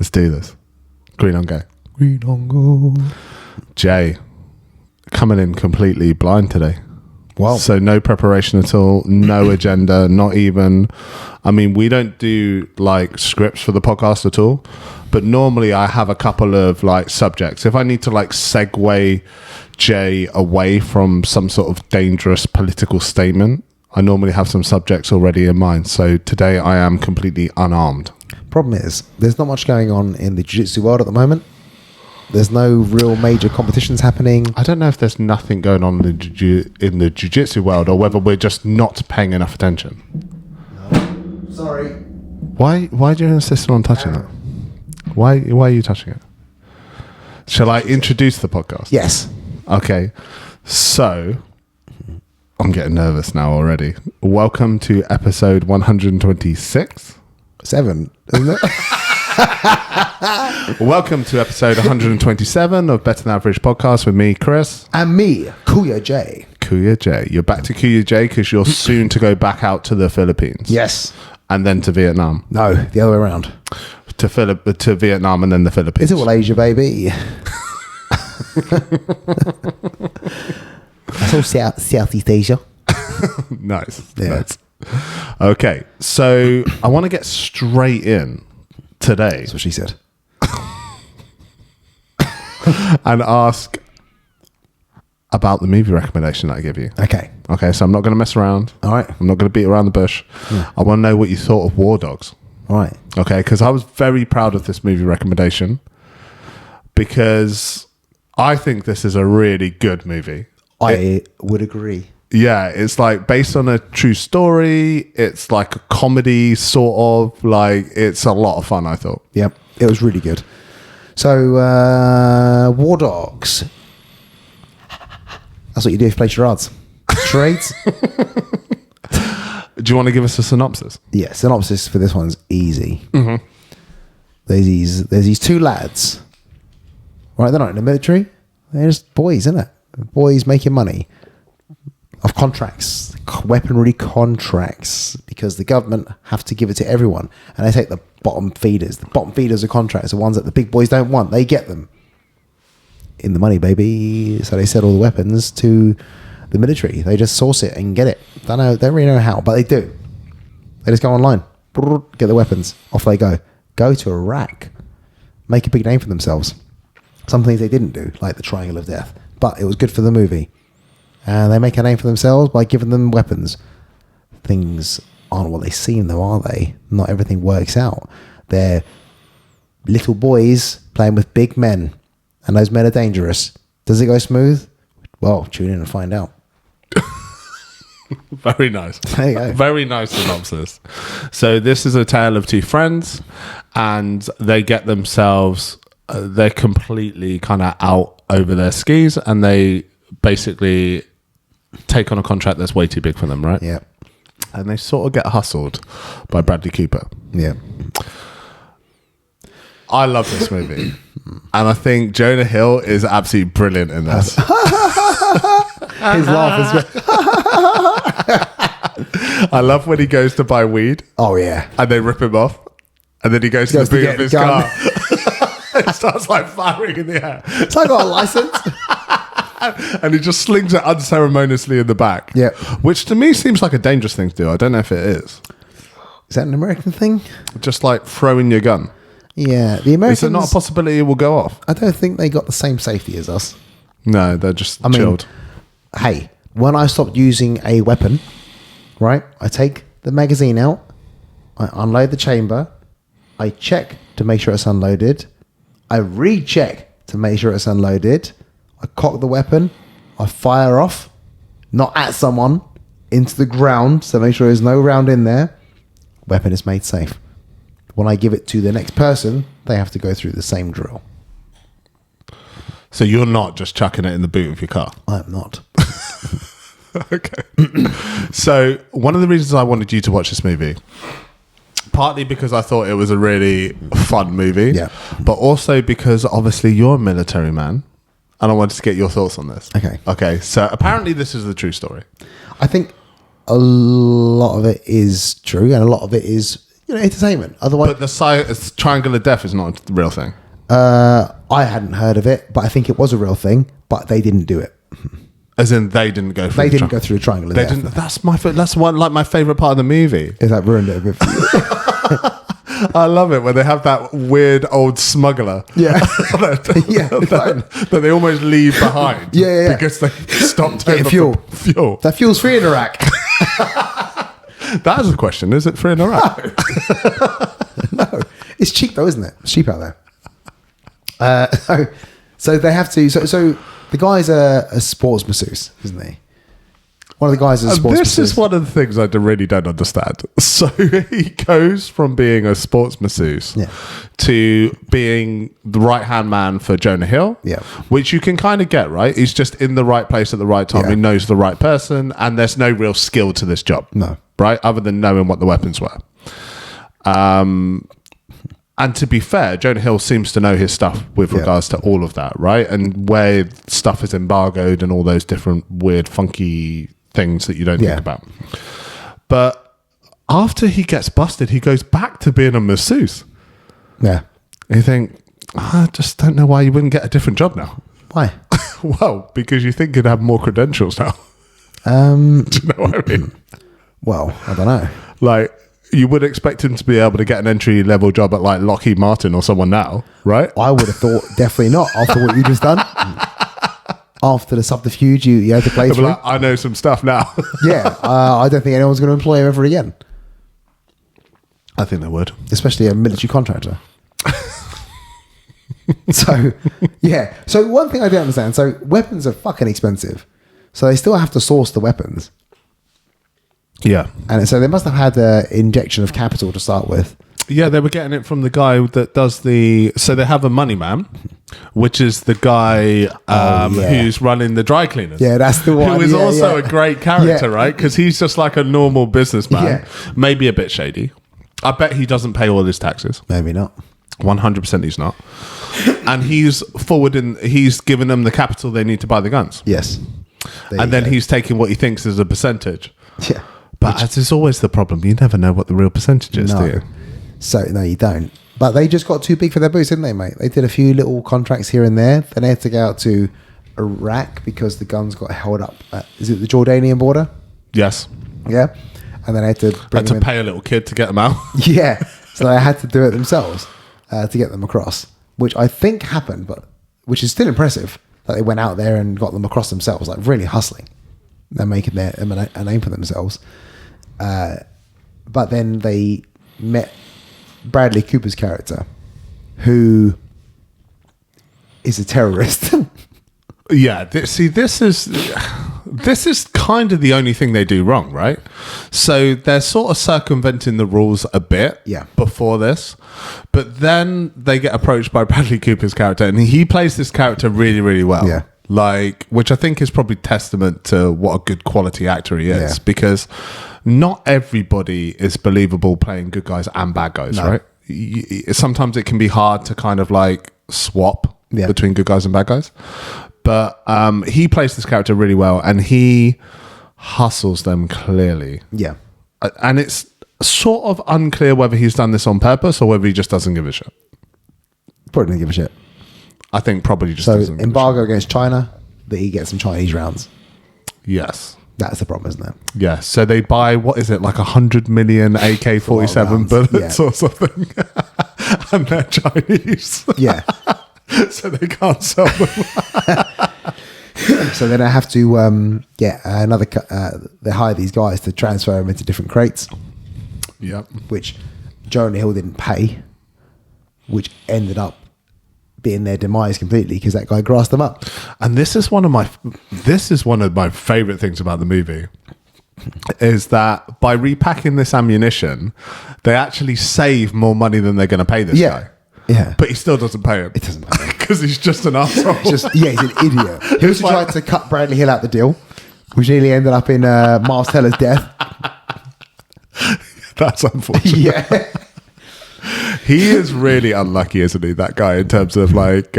Let's do this. Green on go. Green on go. Jay, coming in completely blind today. Wow. So no preparation at all, no agenda, not even. I mean, we don't do like scripts for the podcast at all, but normally I have a couple of like subjects. If I need to like segue Jay away from some sort of dangerous political statement, I normally have some subjects already in mind. So today I am completely unarmed. Problem is, there's not much going on in the jiu-jitsu world at the moment. There's no real major competitions happening. I don't know if there's nothing going on in the jiu-jitsu world or whether we're just not paying enough attention. No. Sorry. Why do you insist on touching that? Why are you touching it? Shall I introduce the podcast? Yes. Okay. So, I'm getting nervous now already. Welcome to episode 126. 7, isn't it? Welcome to episode 127 of Better Than Average Podcast with me, Chris. And me, Kuya J. Kuya J. You're back to Kuya J because you're soon to go back out to the Philippines. Yes. And then to Vietnam. No, the other way around. To Vietnam and then the Philippines. It's all Asia, baby. That's all Southeast Asia. Nice. Yeah. Nice. Okay, so I want to get straight in today. That's what she said. And ask about the movie recommendation that I give you. Okay. Okay, so I'm not going to mess around. All right. I'm not going to beat around the bush. Yeah. I want to know what you thought of War Dogs. All right. Okay, because I was very proud of this movie recommendation because I think this is a really good movie. I would agree. Yeah, it's like based on a true story. It's like a comedy, sort of. Like, it's a lot of fun, I thought. Yep. It was really good. So, War Dogs. That's what you do if you place your odds. Trades? Do you want to give us a synopsis? Yeah, synopsis for this one's easy. Mm-hmm. There's these two lads. Right, they're not in the military. They're just boys, isn't it? Boys making money off contracts, weaponry contracts, because the government have to give it to everyone. And they take the bottom feeders. The bottom feeders are contracts, the ones that the big boys don't want. They get them. In the money, baby. So they sell all the weapons to the military. They just source it and get it. Don't really know how, but they do. They just go online, get the weapons, off they go. Go to Iraq, make a big name for themselves. Some things they didn't do, like the Triangle of Death, but it was good for the movie. And they make a name for themselves by giving them weapons. Things aren't what they seem, though, are they? Not everything works out. They're little boys playing with big men, and those men are dangerous. Does it go smooth? Well, tune in and find out. Very nice. There you go. Very nice synopsis. So this is a tale of two friends, and they get themselves, they're completely kind of out over their skis, and they basically take on a contract that's way too big for them, right? Yeah. And they sort of get hustled by Bradley Cooper. Yeah. I love this movie. And I think Jonah Hill is absolutely brilliant in this. His laugh is good. I love when he goes to buy weed. Oh, yeah. And they rip him off. And then he goes to the boot of his car. It starts like firing in the air. So I got a license. And he just slings it unceremoniously in the back. Yeah. Which to me seems like a dangerous thing to do. I don't know if it is. Is that an American thing? Just like throwing your gun. Yeah. The Americans... Is there not a possibility it will go off? I don't think they got the same safety as us. No, they're just chilled. Hey, when I stopped using a weapon, right, I take the magazine out, I unload the chamber, I check to make sure it's unloaded, I recheck to make sure it's unloaded, I cock the weapon, I fire off, not at someone, into the ground, so make sure there's no round in there. Weapon is made safe. When I give it to the next person, they have to go through the same drill. So you're not just chucking it in the boot of your car? I am not. Okay. So one of the reasons I wanted you to watch this movie, partly because I thought it was a really fun movie, Yeah. but also because obviously you're a military man, and I wanted to get your thoughts on this. Okay. So apparently this is the true story. I think a lot of it is true, and a lot of it is entertainment. Otherwise, But the triangle of death is not a real thing. I hadn't heard of it, but I think it was a real thing. But they didn't do it. As in, they didn't go through. They didn't go through the triangle of They death. didn't. That's one like my favorite part of the movie. Is that ruined it a bit for you? I love it when they have that weird old smuggler. Yeah. that they almost leave behind. Yeah. Because they stopped Getting over fuel. for fuel. That fuel's free in Iraq. That is a question. Is it free in Iraq? No. It's cheap though, isn't it? It's cheap out there. So they have to. So the guy's a sports masseuse, isn't he? One of the guys is a sports This masseuse. is one of the things I really don't understand. So he goes from being a sports masseuse to being the right-hand man for Jonah Hill, which you can kind of get, right? He's just in the right place at the right time. Yeah. He knows the right person, and there's no real skill to this job. No. Right? Other than knowing what the weapons were. And to be fair, Jonah Hill seems to know his stuff with regards to all of that, right? And where stuff is embargoed and all those different weird, funky things that you don't think about. But after he gets busted, he goes back to being a masseuse. Yeah. And you think, I just don't know why you wouldn't get a different job now. Why? Well, because you think you'd have more credentials now. Do you know what I mean? Well, I don't know. Like, you would expect him to be able to get an entry-level job at, like, Lockheed Martin or someone now, right? I would have thought definitely not after what you just done. After the subterfuge you had to play through. Like, I know some stuff now. I don't think anyone's going to employ him ever again. I think they would. Especially a military contractor. So one thing I don't understand. So weapons are fucking expensive. So they still have to source the weapons. Yeah. And so they must have had an injection of capital to start with. Yeah, they were getting it from the guy that does so they have a money man, which is the guy who's running the dry cleaners. Yeah, that's the one. Who is also a great character, right? Because he's just like a normal businessman, maybe a bit shady. I bet he doesn't pay all his taxes. Maybe not. 100% he's not. And he's he's giving them the capital they need to buy the guns. Yes. And then he's taking what he thinks is a percentage. Yeah. But as is always the problem, you never know what the real percentage is, do you? So, no, you don't. But they just got too big for their boots, didn't they, mate? They did a few little contracts here and there. Then they had to go out to Iraq because the guns got held up at, is it the Jordanian border? Yes. Yeah. And then they had to pay a little kid to get them out. Yeah. So they had to do it themselves to get them across, which I think happened, but which is still impressive that they went out there and got them across themselves, like really hustling. They're making a name for themselves. But then they met Bradley Cooper's character, who is a terrorist. Yeah, this is kind of the only thing they do wrong, right? So they're sort of circumventing the rules a bit before this, but then they get approached by Bradley Cooper's character, and he plays this character really, really well. Yeah. Like, which I think is probably testament to what a good quality actor he is, because not everybody is believable playing good guys and bad guys, right? Sometimes it can be hard to kind of like swap between good guys and bad guys. But he plays this character really well, and he hustles them clearly. Yeah. And it's sort of unclear whether he's done this on purpose or whether he just doesn't give a shit. Probably didn't give a shit. I think probably just so doesn't give embargo a shit. against China, that he gets some Chinese rounds. Yes. That's the problem, isn't it? Yeah. So they buy, what is it, like 100 million AK-47 bullets or something. And they're Chinese. Yeah. So they can't sell them. So then I have to get another. They hire these guys to transfer them into different crates. Yep. Which Jonah Hill didn't pay, which ended up being their demise completely because that guy grassed them up. And this is one of my favorite things about the movie, is that by repacking this ammunition, they actually save more money than they're going to pay this guy. Yeah. But he still doesn't pay him. It doesn't matter. Because he's just an asshole. He's an idiot. He also tried to cut Bradley Hill out the deal, which nearly ended up in Miles Teller's death. That's unfortunate. Yeah. He is really unlucky, isn't he, that guy, in terms of like,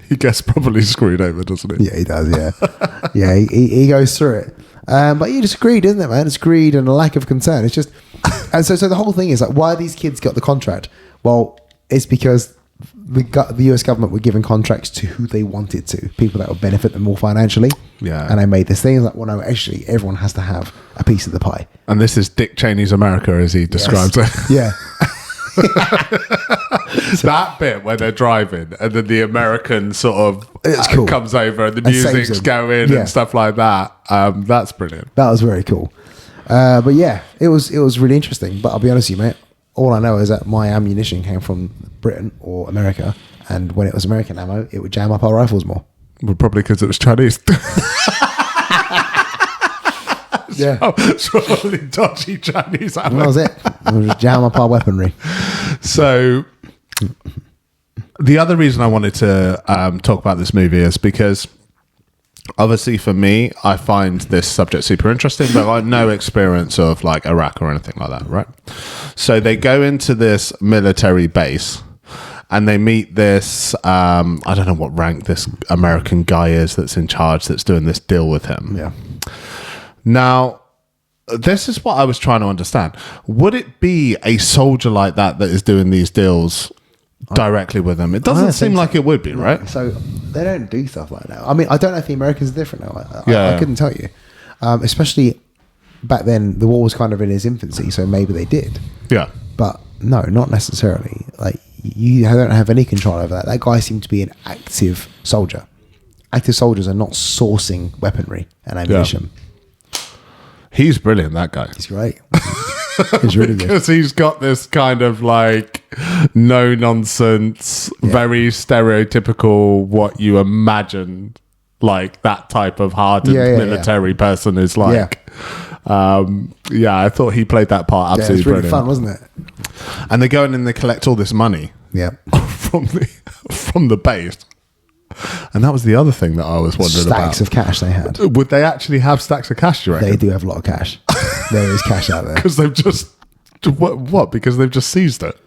he gets probably screwed over, doesn't he? Yeah, he does, yeah. Yeah, he goes through it. But you just greed, isn't it, man? It's greed and a lack of concern. It's just, And so the whole thing is like, why these kids got the contract? Well, it's because the US government were giving contracts to who they wanted to, people that would benefit them more financially. Yeah. And they made this thing like, well, no, actually, everyone has to have a piece of the pie. And this is Dick Cheney's America, as he describes it. Yeah. That bit where they're driving and then the American sort of It's cool. comes over and the And saves music's them. going Yeah. and stuff like that. That's brilliant. That was very cool. But yeah, it was really interesting. But I'll be honest with you, mate. All I know is that my ammunition came from Britain or America, and when it was American ammo, it would jam up our rifles more. Well, probably because it was Chinese. Yeah, It's probably dodgy Chinese ammo. that was it. It would just jam up our weaponry. So the other reason I wanted to talk about this movie is because obviously for me, I find this subject super interesting, but I have no experience of like Iraq or anything like that, right? So they go into this military base and they meet this, I don't know what rank this American guy is that's in charge, that's doing this deal with him. Yeah. Now, this is what I was trying to understand. Would it be a soldier like that is doing these deals directly with them? It doesn't seem like it would be, right? So they don't do stuff like that. I mean, I don't know if the Americans are different now. I couldn't tell you. Especially back then, the war was kind of in its infancy, so maybe they did. Yeah. But no, not necessarily. Like, you don't have any control over that. That guy seemed to be an active soldier. Active soldiers are not sourcing weaponry and ammunition. Yeah. He's brilliant, that guy. He's great. He's really good. Because he's got this kind of like no nonsense, very stereotypical, what you imagine like that type of hardened military person is like. I thought he played that part absolutely it's really brilliant. fun, wasn't it? And they go in and they collect all this money from the base. And that was the other thing that I was wondering about. Stacks of cash they had. Would they actually have stacks of cash, do you reckon? They do have a lot of cash. There is cash out there. Because they've just... What? Because they've just seized it?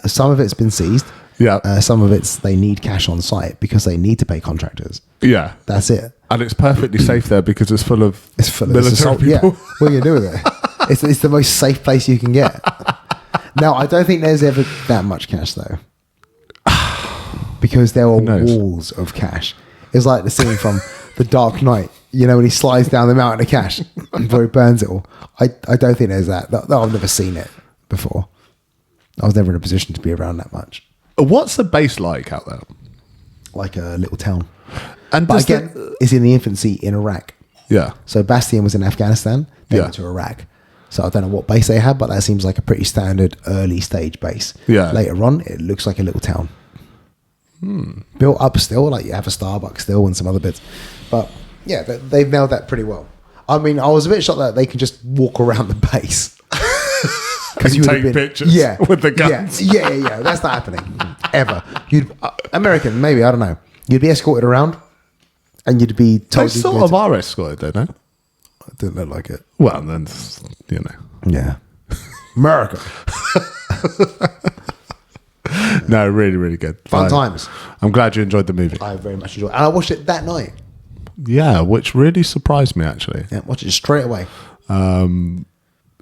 Some of it's been seized. Yeah. Some of it's they need cash on site because they need to pay contractors. Yeah. That's it. And it's perfectly safe there because it's full of military people. Yeah. What are you going to do with it? It's the most safe place you can get. Now, I don't think there's ever that much cash, though. Because there are walls of cash. It's like the scene from The Dark Knight, you know, when he slides down the mountain of cash before he burns it all. I don't think there's that. I've never seen it before. I was never in a position to be around that much. What's the base like out there? Like a little town. And but again, it's in the infancy in Iraq. Yeah. So Bastion was in Afghanistan. They went to Iraq. So I don't know what base they had, but that seems like a pretty standard early stage base. Yeah. Later on, it looks like a little town. Built up still, like you have a Starbucks still and some other bits. But yeah, they've nailed that pretty well. I mean, I was a bit shocked that they can just walk around the base. Because you take pictures with the guns. Yeah. That's not happening ever. American, maybe, I don't know. You'd be escorted around and you'd be told. They sort of are escorted, don't they? It didn't look like it. Well, then, you know. Yeah. America. No, really, really good. Fun times. I'm glad you enjoyed the movie. I very much enjoyed it. And I watched it that night. Yeah, which really surprised me, actually. Yeah, watched it straight away. You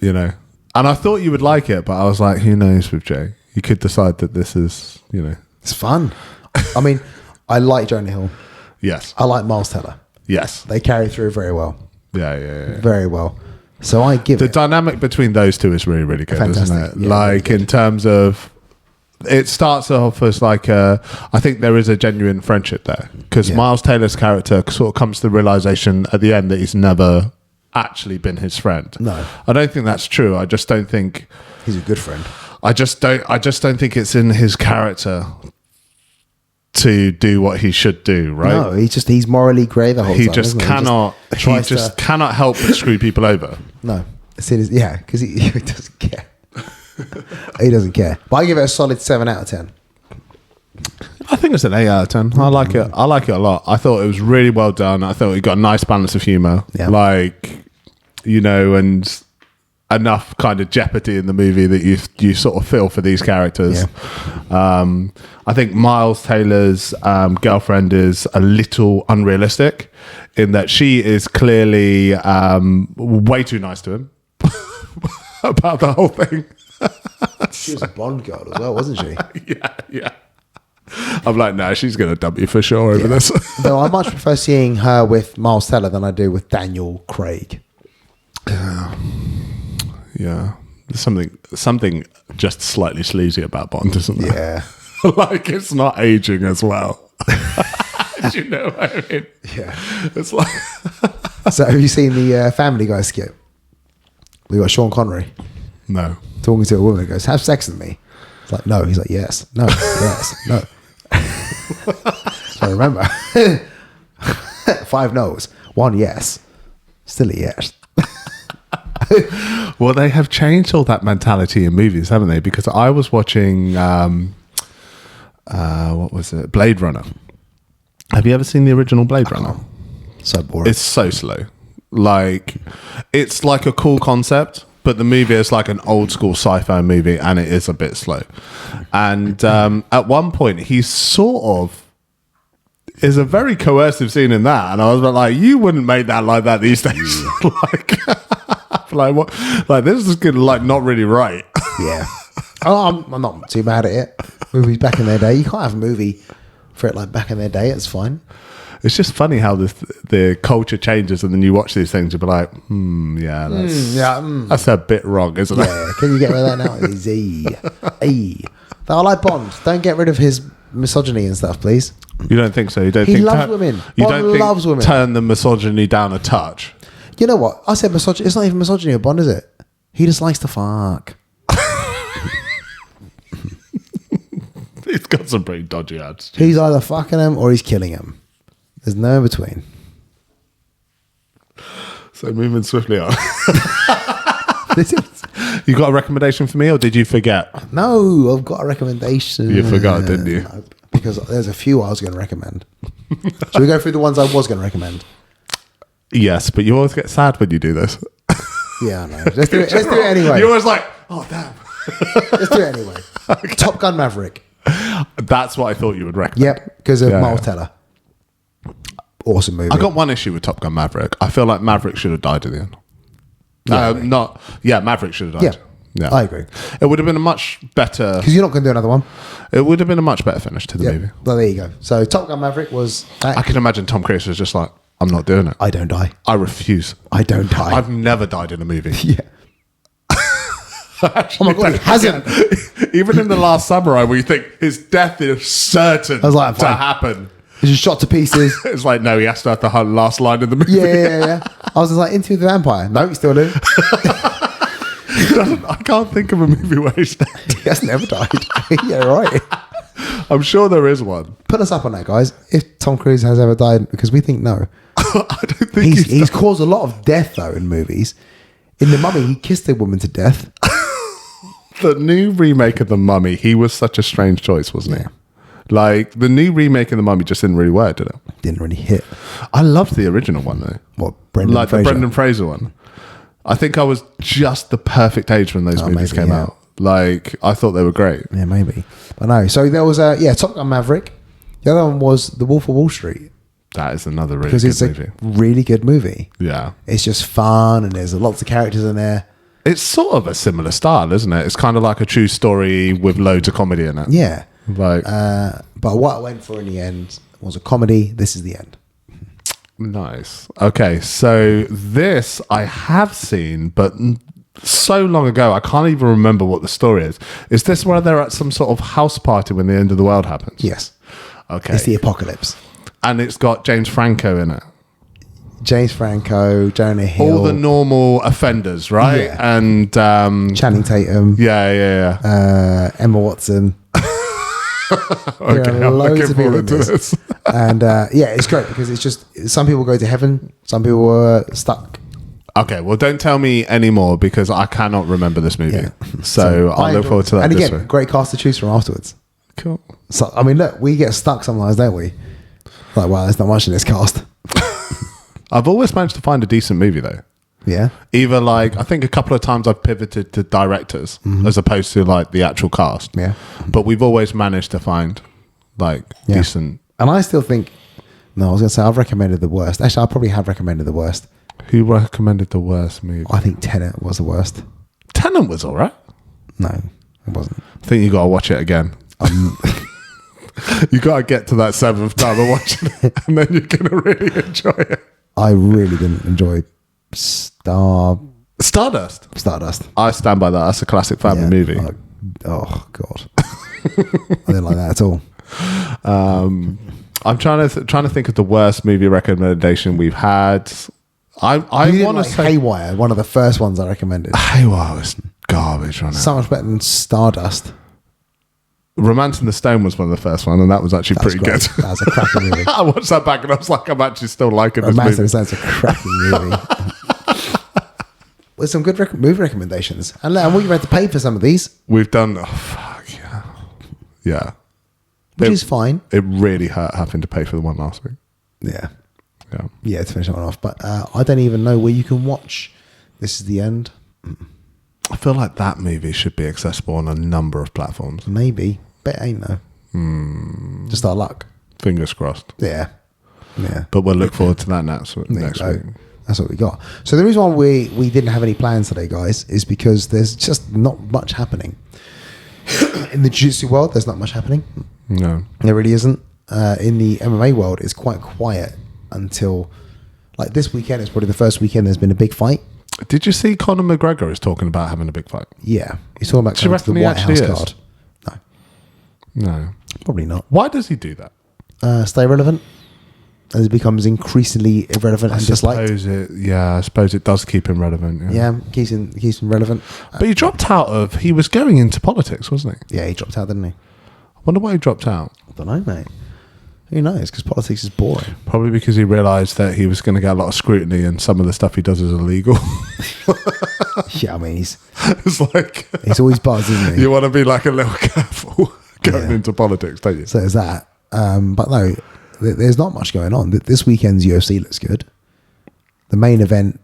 know. And I thought you would like it, but I was like, who knows with Jay? You could decide that this is, you know. It's fun. I mean, I like Jonah Hill. Yes. I like Miles Teller. Yes. They carry through very well. Yeah. Very well. So I give the it. dynamic between those two is really, really good, Fantastic. isn't it? Yeah, like, really in terms of... It starts off as like I think there is a genuine friendship there. Because Miles Taylor's character sort of comes to the realization at the end that he's never actually been his friend. No. I don't think that's true. I just don't think... He's a good friend. I just don't think it's in his character to do what he should do, right? No, he's morally grey the whole time. He just cannot help but screw people over. No. Because he doesn't care. He doesn't care. But I give it a solid 7 out of 10. I think it's an 8 out of 10. I like it. I like it a lot. I thought it was really well done. I thought it got a nice balance of humour. Yeah. Like, you know, and enough kind of jeopardy in the movie that you sort of feel for these characters. Yeah. I think Miles Taylor's girlfriend is a little unrealistic in that she is clearly way too nice to him. about the whole thing. She was a Bond girl as well, wasn't she? Yeah. I'm like, no, she's going to dump you for sure over this. Though I much prefer seeing her with Miles Teller than I do with Daniel Craig. Yeah. There's something just slightly sleazy about Bond, isn't there? Yeah. Like, it's not aging as well. Do you know what I mean? Yeah. It's like... So have you seen the Family Guy skit? We got Sean Connery No. talking to a woman who goes, have sex with me. It's like, no. He's like, yes. No. Yes. No. So remember, 5 no's, 1 yes. Still a yes. Well, they have changed all that mentality in movies, haven't they? Because I was watching, what was it? Blade Runner. Have you ever seen the original Blade Runner? So boring. It's so slow. Like, it's like a cool concept, but the movie is like an old school sci-fi movie, and it is a bit slow. And at one point, he sort of is a very coercive scene in that, and I was like, you wouldn't make that like that these days. like what? Like, this is good. Like, not really right. Yeah. Oh, I'm not too mad at it. Movies back in their day, you can't have a movie for it like back in their day. It's fine. It's just funny how the culture changes, and then you watch these things, you'll be like, yeah, that's a bit wrong, isn't it? Yeah, can you get rid of that now? Easy. I like Bond. Don't get rid of his misogyny and stuff, please. You don't think so? You don't He think loves women. You Bond don't think loves women. Turn the misogyny down a touch. You know what? I said misogyny. It's not even misogyny of Bond, is it? He just likes to fuck. He's got some pretty dodgy ads. He's either fucking him or he's killing him. There's no in between. So moving swiftly on. You got a recommendation for me, or did you forget? No, I've got a recommendation. You forgot, didn't you? No, because there's a few I was going to recommend. Should we go through the ones I was going to recommend? Yes, but you always get sad when you do this. Yeah, I know. Let's do it anyway. You're always like, oh, damn. Let's do it anyway. Okay. Top Gun Maverick. That's what I thought you would recommend. Yep, because of Miles Teller. Awesome movie. I got one issue with Top Gun Maverick. I feel like Maverick should have died at the end. Maverick should have died. Yeah, I agree. It would have been a much better... Because you're not going to do another one. It would have been a much better finish to the movie. Well, there you go. So Top Gun Maverick was... I can imagine Tom Cruise was just like, I'm not doing it. I don't die. I refuse. I don't die. I've never died in a movie. Yeah. Oh my God, he hasn't. Even in The Last Samurai, where you think his death is certain like, to happen. He's just shot to pieces. It's like, no, he has to have the last line of the movie. Yeah. I was just like, Into the Vampire. No, he still do. I can't think of a movie where he's dead. He has never died. Yeah, right. I'm sure there is one. Put us up on that, guys. If Tom Cruise has ever died, because we think no. I don't think he's caused a lot of death, though, in movies. In The Mummy, he kissed a woman to death. The new remake of The Mummy, he was such a strange choice, wasn't he? Like, the new remake of The Mummy just didn't really work, did it? Didn't really hit. I loved the original one, though. What, Brendan Fraser? The Brendan Fraser one. I think I was just the perfect age when those movies came out. Like, I thought they were great. Yeah, maybe. But no. So there was Top Gun Maverick. The other one was The Wolf of Wall Street. That is another really good movie. Because it's a really good movie. Yeah. It's just fun, and there's lots of characters in there. It's sort of a similar style, isn't it? It's kind of like a true story with loads of comedy in it. Yeah. Like, but what I went for in the end was a comedy. This is the end. Nice. Okay, so this I have seen, but so long ago I can't even remember what the story is. Is this where they're at some sort of house party when the end of the world happens? Yes. Okay. It's the apocalypse. And it's got James Franco in it. James Franco, Jonah Hill. All the normal offenders, right? Yeah. And Channing Tatum. Yeah. Emma Watson. Okay, I'm looking forward to this. And it's great because it's just some people go to heaven, some people are stuck. Okay, well, don't tell me anymore because I cannot remember this movie. Yeah. So I'll look forward to that. And this again, week. great cast to choose from afterwards. Cool. So I mean, look, we get stuck sometimes, don't we? Like, wow, there's not much in this cast. I've always managed to find a decent movie though. Yeah. Either like, I think a couple of times I've pivoted to directors as opposed to like the actual cast. Yeah. But we've always managed to find like decent. And I still think, no, I was going to say I've recommended the worst. Actually, I probably have recommended the worst. Who recommended the worst movie? I think Tenet was the worst. Tenet was all right. No, it wasn't. I think you got to watch it again. You got to get to that 7th time of watching it, and then you're going to really enjoy it. I really didn't enjoy Stardust. I stand by that. That's a classic family movie. Oh God, I didn't like that at all. I'm trying to think of the worst movie recommendation we've had. I want to say Haywire, one of the first ones I recommended. Haywire was garbage, wasn't it? So much better than Stardust. Romancing the Stone was one of the first ones, and that was actually pretty good. That was a cracking movie. I watched that back, and I was like, I'm actually still liking this movie. Romancing the Stone's a cracking movie. With some good movie recommendations, and we've had to pay for some of these. We've done. Yeah. Which is fine. It really hurt having to pay for the one last week. Yeah, to finish that one off. But I don't even know where you can watch This Is the End. I feel like that movie should be accessible on a number of platforms. Maybe, but it ain't though. Just our luck. Fingers crossed. Yeah. But we'll look forward to that next week. That's what we got. So the reason why we didn't have any plans today, guys, is because there's just not much happening. In the jiu-jitsu world, there's not much happening. No. There really isn't. In the MMA world, it's quite quiet until... Like this weekend is probably the first weekend there's been a big fight. Did you see Conor McGregor is talking about having a big fight? Yeah. He's talking about coming to the White House card. No. Probably not. Why does he do that? Stay relevant. As it becomes increasingly irrelevant and disliked. I suppose it does keep him relevant. Yeah, keeps him relevant. But he dropped out of... He was going into politics, wasn't he? Yeah, he dropped out, didn't he? I wonder why he dropped out. I don't know, mate. Who knows? Because politics is boring. Probably because he realised that he was going to get a lot of scrutiny and some of the stuff he does is illegal. Yeah, I mean, it's like... He's always buzzed, isn't he? You want to be like a little careful going into politics, don't you? So there's that. But no... There's not much going on. This weekend's UFC looks good. The main event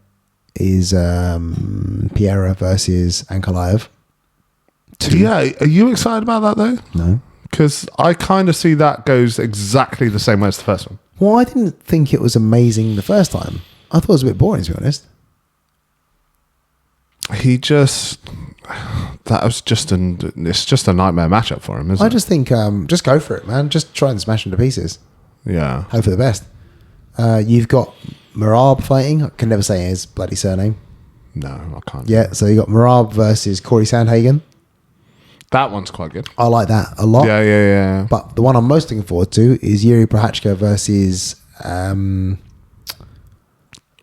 is Pereira versus Ankalaev. Yeah, are you excited about that though? No. Because I kind of see that goes exactly the same way as the first one. Well, I didn't think it was amazing the first time. I thought it was a bit boring, to be honest. It's just a nightmare matchup for him, isn't it? I just think, just go for it, man. Just try and smash him to pieces. Yeah. Hope for the best. You've got Merab fighting. I can never say his bloody surname. No, I can't. Yeah, so you got Merab versus Corey Sandhagen. That one's quite good. I like that a lot. Yeah. But the one I'm most looking forward to is Yuri Prochazka versus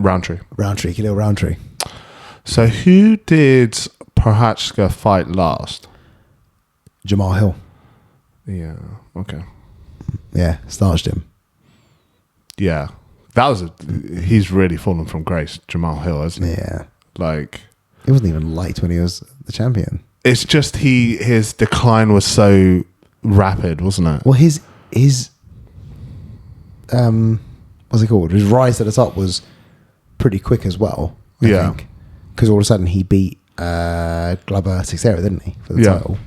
Roundtree. Khalil Roundtree. So who did Prochazka fight last? Jamal Hill. Yeah, okay. Yeah, starched him. Yeah. He's really fallen from grace, Jamal Hill, hasn't he? Yeah. Like... It wasn't even light when he was the champion. It's just his decline was so rapid, wasn't it? Well, his what's it called? His rise to the top was pretty quick as well, I think. Because all of a sudden he beat Glover Teixeira, didn't he, for the title?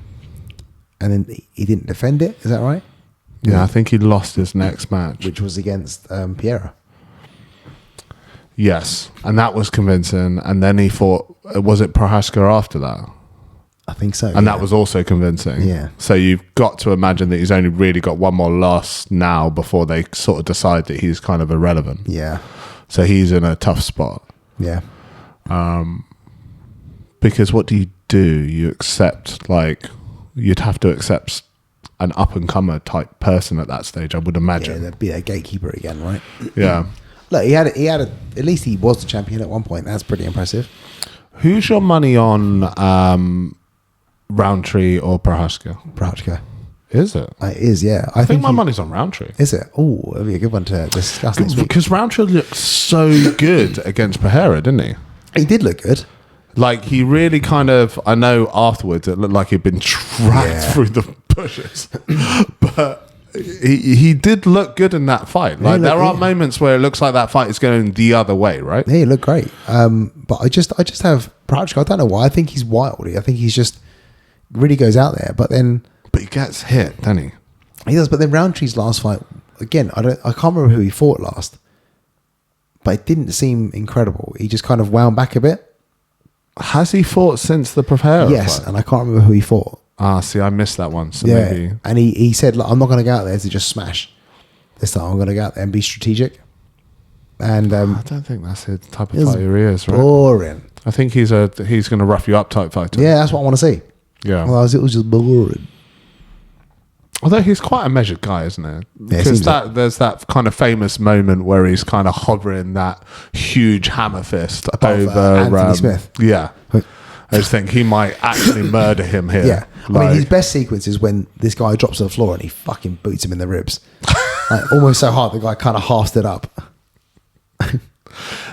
And then he didn't defend it, is that right? Yeah, I think he lost his next match. Which was against Pereira. Yes, and that was convincing. And then he fought, was it Prochazka after that? I think so. And that was also convincing. Yeah. So you've got to imagine that he's only really got one more loss now before they sort of decide that he's kind of irrelevant. Yeah. So he's in a tough spot. Yeah. Because what do? You accept, you'd have to accept an up-and-comer type person at that stage, I would imagine. Yeah, there'd be a gatekeeper again, right? Yeah. Look, at least he was the champion at one point. That's pretty impressive. Who's your money on Roundtree or Prochazka. Is it? It is, yeah. I think my money's on Roundtree. Is it? Oh, that'd be a good one to discuss next week. Because Roundtree looked so good against Pereira, didn't he? He did look good. Like, he really kind of... I know afterwards it looked like he'd been dragged through the bushes. But he did look good in that fight. Like, there are moments where it looks like that fight is going the other way, right? Yeah, he looked great. But I just have Prochazka. I don't know why. I think he's wild. I think he's just... really goes out there. But then... But he gets hit, doesn't he? He does. But then Roundtree's last fight... Again, I can't remember who he fought last. But it didn't seem incredible. He just kind of wound back a bit. Has he fought since the Prepare? Yes, and I can't remember who he fought. See, I missed that one. So Yeah, maybe. and he said, "Look, I'm not going to go out there to just smash. This time, I'm going to go out there and be strategic." And I don't think that's the type of it's fighter he is, right? boring. I think he's going to rough you up type fighter. Yeah, that's what I want to see. Yeah. Otherwise, it was just boring. Although he's quite a measured guy, isn't he? Yeah, Because there's that kind of famous moment where he's kind of hovering that huge hammer fist Above, over Anthony Smith. Yeah. I just think he might actually murder him here. Yeah, I mean, his best sequence is when this guy drops to the floor and he fucking boots him in the ribs, like, almost so hard the guy kind of half stood up.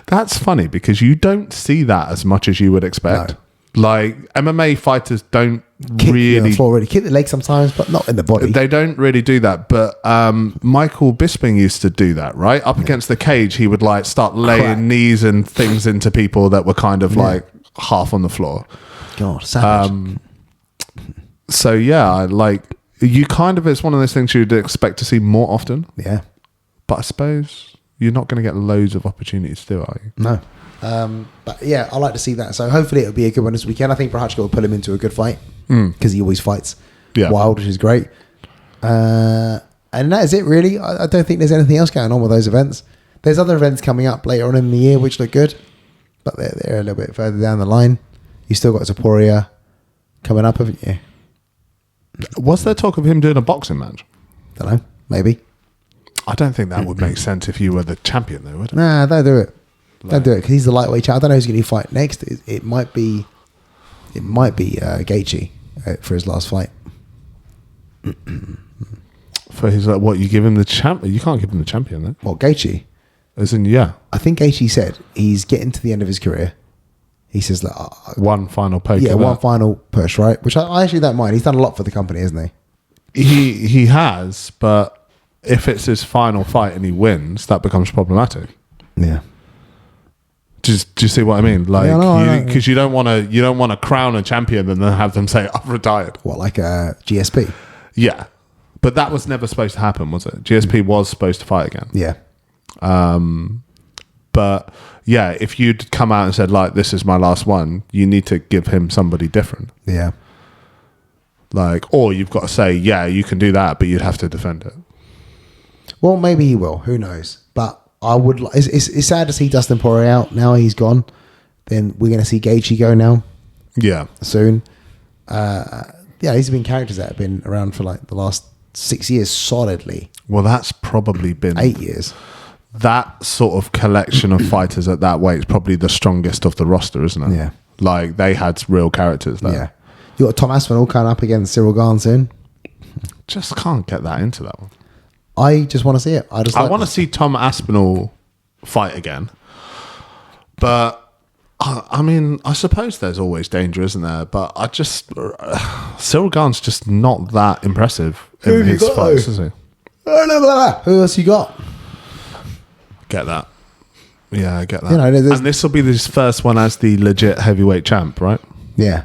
That's funny because you don't see that as much as you would expect. No. Like MMA fighters don't Kick really on the floor, really kick the leg sometimes, but not in the body. They don't really do that, but Michael Bisping used to do that, right? Up against the cage, he would like start laying Crack. knees and things into people that were kind of like half on the floor. God, savage. So yeah, like you kind of, it's one of those things you'd expect to see more often, Yeah, but I suppose you're not going to get loads of opportunities to do, are you? no. But yeah, I like to see that. So hopefully it'll be a good one this weekend. I think Prochazka will put him into a good fight because he always fights wild, which is great. And that is it, really. I don't think there's anything else going on with those events. There's other events coming up later on in the year which look good, but they're a little bit further down the line. You still got Zaporia coming up, haven't you? Was there talk of him doing a boxing match? Don't know. Maybe. I don't think that would make sense if you were the champion, though, would it? Nah, don't do it. Don't do it because he's the lightweight champ. I don't know who's going to fight next. It might be Gaethje for his last fight. For his what? You give him the champ? You can't give him the champion, then. Well, Gaethje. As in, yeah, I think Gaethje said he's getting to the end of his career. He says, like, one final poke. yeah, at one that. final push, right? Which I actually don't mind. He's done a lot for the company, hasn't he? He has, but if it's his final fight and he wins, that becomes problematic. Yeah. Do you see what I mean? Like, Yeah, I know. because you don't want to crown a champion and then have them say I've retired. What, like GSP? Yeah, but that was never supposed to happen, was it? GSP was supposed to fight again. Yeah. But yeah, if you'd come out and said like this is my last one, you need to give him somebody different. Yeah. Like, or you've got to say, yeah, you can do that, but you'd have to defend it. Well, maybe he will. Who knows? But I would. It's sad to see Dustin Poirier out. Now he's gone. Then we're going to see Gaethje go now Yeah. soon. Yeah, these have been characters that have been around for like the last 6 years solidly. Well, that's probably been 8 years. that sort of collection of fighters at that weight is probably the strongest of the roster, isn't it? Yeah. Like they had real characters there. Yeah. You got Tom Aspinall coming up against Cyril Gane soon. Just can't get that into that one. I just want to see it. I want to see Tom Aspinall fight again. But, I mean, I suppose there's always danger, isn't there? But I just... Cyril Gane's just not that impressive Who in have you his got, fights, though? is he? Who else you got? Get that. Yeah, I get that. You know, there's- and this will be his first one as the legit heavyweight champ, right? Yeah.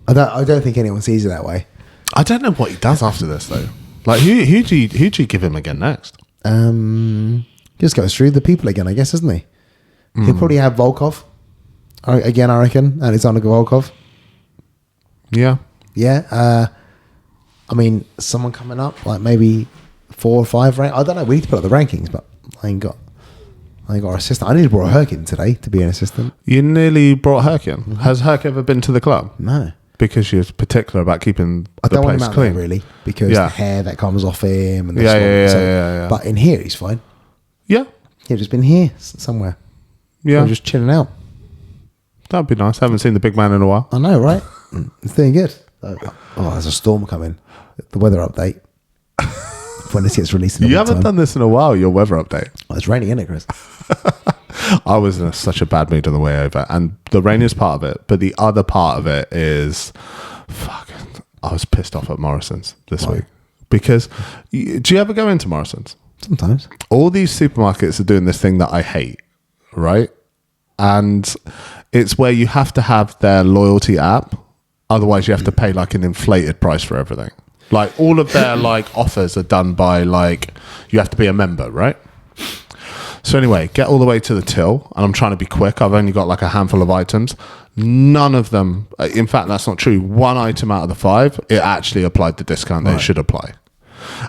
I don't think anyone sees it that way. I don't know what he does after this, though. Like, who do you give him again next? Just goes through the people again, I guess, isn't he? He'll probably have Volkov again, I reckon, Alexander Volkov. Yeah. Yeah. I mean, someone coming up, like maybe 4 or 5 rank. I don't know. We need to put up the rankings, but I ain't got our assistant. I need to brought Herc in today to be an assistant. You nearly brought Herc in. Has Herc ever been to the club? No. Because you're particular about keeping I the don't want him place out clean. there, really, because Yeah. the hair that comes off him. And the Yeah, swamp, yeah. But in here, he's fine. Yeah. He's just been here somewhere. Yeah. We're just chilling out. That'd be nice. Haven't seen the big man in a while. I know, right? It's doing good. Oh, there's a storm coming. The weather update. When this gets released in You the haven't done this in a while, your weather update. Oh, it's raining, isn't it, Chris? I was in such a bad mood on the way over. And the rain is part of it. But the other part of it is... I was pissed off at Morrison's this Why? week. Because... Do you ever go into Morrison's? Sometimes. All these supermarkets are doing this thing that I hate, right? And it's where you have to have their loyalty app. Otherwise, you have to pay like an inflated price for everything. Like all of their like offers are done by like, you have to be a member, right? So anyway, get all the way to the till, and I'm trying to be quick. I've only got like a handful of items. None of them, in fact, that's not true. One item out of the 5, it actually applied the discount that it should apply.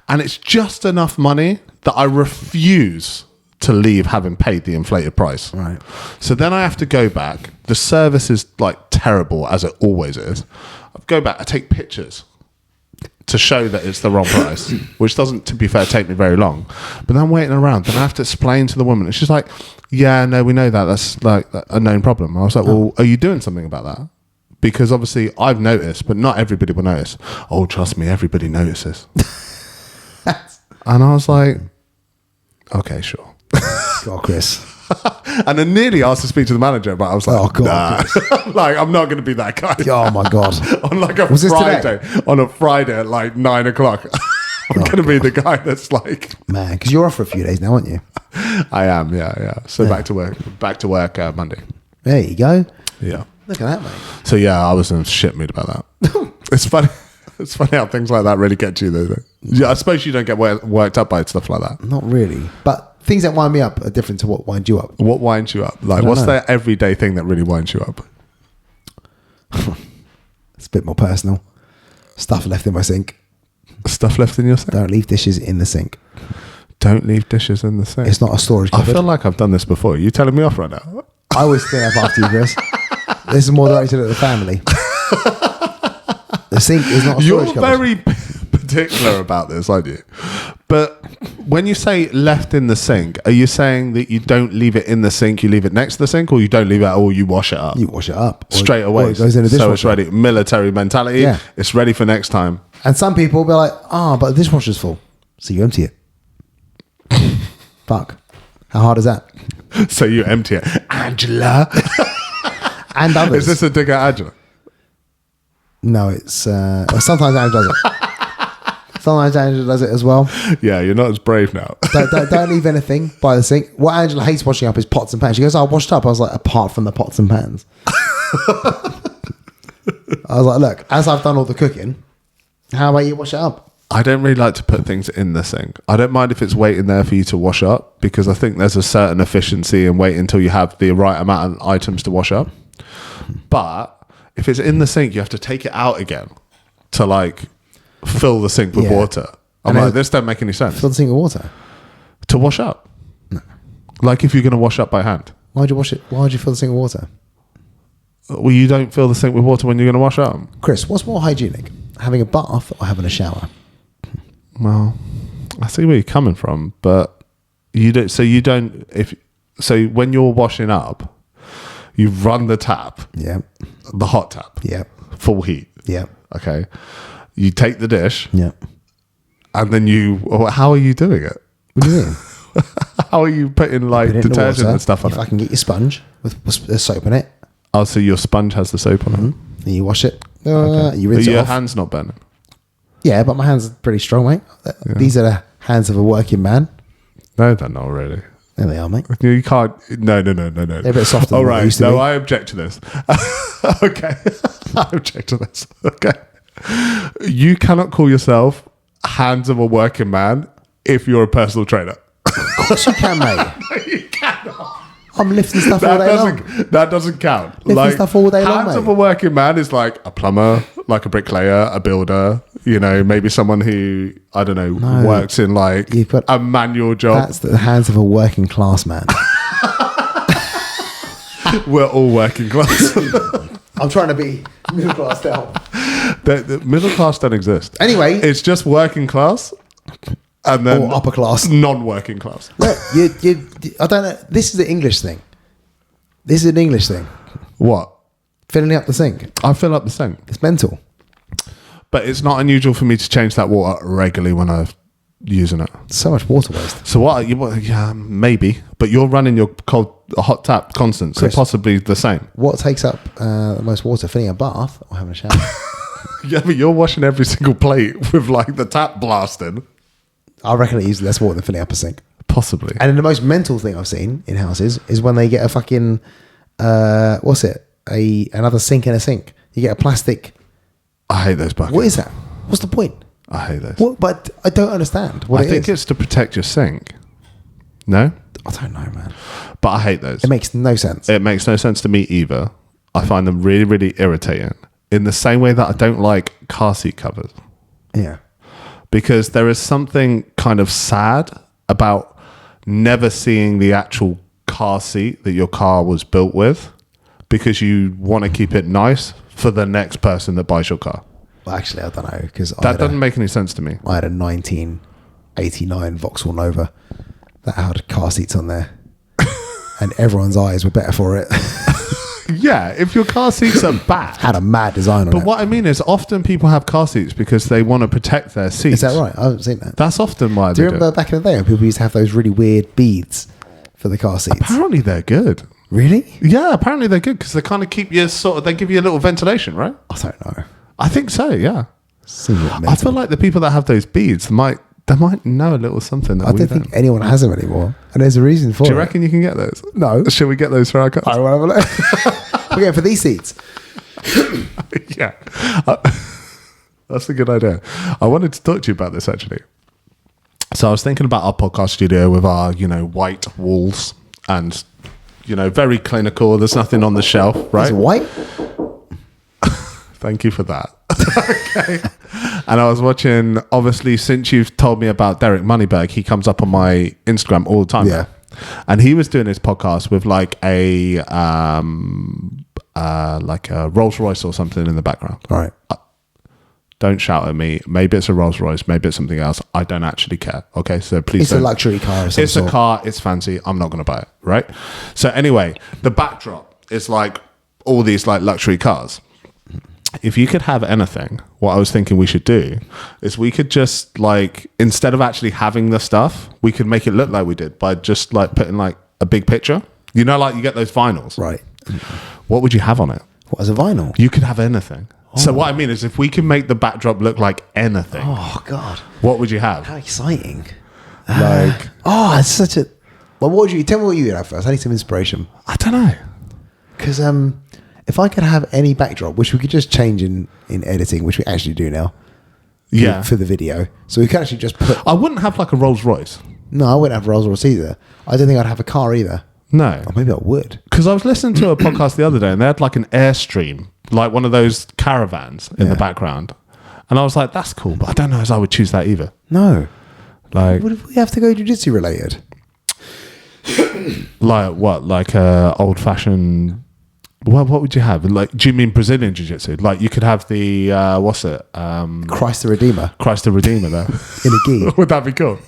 And it's just enough money that I refuse to leave having paid the inflated price. Right. So then I have to go back. The service is like terrible, as it always is. I go back, I take pictures to show that it's the wrong price, which doesn't, to be fair, take me very long. But then I'm waiting around, then I have to explain to the woman, and she's like, yeah, no, we know that. That's like a known problem. I was like, well, are you doing something about that? Because obviously I've noticed, but not everybody will notice. Oh, trust me, everybody notices. And I was like, okay, sure. God, Chris. And I nearly asked to speak to the manager, but I was like, Oh, God, nah. Like, I'm not going to be that guy. Oh, my God. On like a Was this Friday, today? on a Friday at like 9 o'clock. I'm going to be the guy that's like, Man, because you're off for a few days now, aren't you? I am, yeah. So back to work Monday. There you go. Yeah. Look at that, mate. So yeah, I was in a shit mood about that. It's funny. It's funny how things like that really get to you, though. Yeah, I suppose you don't get worked up by stuff like that. Not really. But things that wind me up are different to what wind you up. What winds you up? Like, what's that everyday thing that really winds you up? It's a bit more personal. Stuff left in my sink. Stuff left in your sink? Don't leave dishes in the sink. Don't leave dishes in the sink. It's not a storage I cupboard. feel like I've done this before. Are you telling me off right now? I always clean up after you, Chris. This is more directed at the family. The sink is not a storage You're cupboard. very particular about this, aren't you? But when you say left in the sink, are you saying that you don't leave it in the sink, you leave it next to the sink, or you don't leave it at all, you wash it up? You wash it up. Straight away. Or it goes in a dishwasher. So it's ready. Military mentality. Yeah. It's ready for next time. And some people will be like, but the dishwasher's full. So you empty it. Fuck. How hard is that? So you empty it. Angela. And others. Is this a dig at Angela? No, it's... sometimes Angela does it. Sometimes Angela does it as well. Yeah, you're not as brave now. Don't leave anything by the sink. What Angela hates washing up is pots and pans. She goes, I washed up. I was like, apart from the pots and pans. I was like, look, as I've done all the cooking, how about you wash it up? I don't really like to put things in the sink. I don't mind if it's waiting there for you to wash up, because I think there's a certain efficiency in waiting until you have the right amount of items to wash up. But if it's in the sink, you have to take it out again to like fill the sink with water. I'm And like, this don't make any sense. Fill the sink with water. To wash up? No. Like if you're going to wash up by hand. Why'd you wash it? Why'd you fill the sink with water? Well, you don't fill the sink with water when you're going to wash up. Chris, what's more hygienic? Having a bath or having a shower? Well, I see where you're coming from, but you don't. So you don't. So when you're washing up, you run the tap, Yeah. the hot tap, Yeah. full heat. Yeah. Okay. You take the dish, Yeah. and then how are you doing it? What do you mean? How are you putting like Put it in the detergent water. and stuff on If it? I can get your sponge with soap in it, Oh, so your sponge has the soap on it. and you wash it. You But rinse it your off. hands not burning. Yeah, but my hands are pretty strong, mate. These are the hands of a working man. No, they're not really. There they are, mate. You can't. No. They're a bit softer All than what they right. used to No, be. I object to this. Okay. I object to this. Okay. You cannot call yourself hands of a working man if you're a personal trainer. Of course you can, mate. No, you cannot. I'm lifting stuff all day long. That doesn't count. Lifting stuff all day long, hands mate. of a working man is like a plumber, like a bricklayer, a builder. You know, maybe someone who I don't know works in like You've got- a manual job. That's the hands of a working class man. We're all working class. I'm trying to be middle class now. The middle class don't exist. Anyway. It's just working class and then Or upper class. non-working class. Look, I don't know. This is an English thing. This is an English thing. What? Filling up the sink. I fill up the sink. It's mental. But it's not unusual for me to change that water regularly when I'm using it. So much water waste. So yeah, maybe. But you're running your hot tap constant, so Chris. possibly the same. What takes up the most water? Filling a bath or having a shower? Yeah, but you're washing every single plate with like the tap blasting. I reckon it uses less water than filling up a sink. Possibly. And then the most mental thing I've seen in houses is when they get a fucking another sink in a sink. You get a plastic. I hate those buckets. What is that? What's the point? I hate those. What? But I don't understand what I think it's to protect your sink. No? I don't know, man. But I hate those. It makes no sense. It makes no sense to me either. I find them really, really irritating. In the same way that I don't like car seat covers. Yeah. Because there is something kind of sad about never seeing the actual car seat that your car was built with, because you want to keep it nice for the next person that buys your car. Well, actually, I don't know, because that doesn't make any sense to me. I had a 1989 Vauxhall Nova that had car seats on there, and everyone's eyes were better for it. Yeah, if your car seats are bad. Had a mad design on it. But what I mean is, often people have car seats because they want to protect their seats. Is that right? I haven't seen that. That's often why Do they you remember back in the day when people used to have those really weird beads for the car seats? Apparently they're good. Really? Yeah, apparently they're good because they kind of keep you they give you a little ventilation, right? I don't know. I think so, yeah. Seems a bit I mental. feel like the people that have those beads might know a little something that I we don't think anyone has them anymore, and there's a reason for it. Do you reckon you can get those? No. Should we get those for our cars? I will have a look. We're going for these seats. Yeah. That's a good idea. I wanted to talk to you about this, actually. So I was thinking about our podcast studio with our, white walls and, very clinical. There's nothing on the shelf, right? Is it white? Thank you for that. Okay. And I was watching, obviously, since you've told me about Derek Moneyberg, he comes up on my Instagram all the time. Yeah. And he was doing his podcast with like a Rolls Royce or something in the background. All right. Don't shout at me. Maybe it's a Rolls Royce. Maybe it's something else. I don't actually care. Okay, so please. It's a luxury car. Of some It's sort. a car. It's fancy. I'm not going to buy it. Right. So anyway, the backdrop is like all these like luxury cars. If you could have anything, what I was thinking we should do is we could just like, instead of actually having the stuff, we could make it look like we did by just like putting like a big picture. Like you get those vinyls. Right. What would you have on it? What, as a vinyl? You could have anything. So what I mean is, if we can make the backdrop look like anything, Oh, God. what would you have? How exciting. Like, It's such a... Well, what would you... Tell me what you would have first. I need some inspiration. I don't know. Because if I could have any backdrop, which we could just change in editing, which we actually do now. Yeah. For the video. So we could actually just put... I wouldn't have like a Rolls Royce. No, I wouldn't have Rolls Royce either. I don't think I'd have a car either. No. Or maybe I would. Because I was listening to a podcast the other day and they had like an Airstream, like one of those caravans in the background. And I was like, that's cool, but I don't know as I would choose that either. No. Like, What if we have to go jiu-jitsu related? like what? Like old fashioned... What would you have? Like, do you mean Brazilian Jiu-Jitsu? Like you could have the, what's it? Christ the Redeemer Christ the Redeemer there. in a gi. Would that be cool?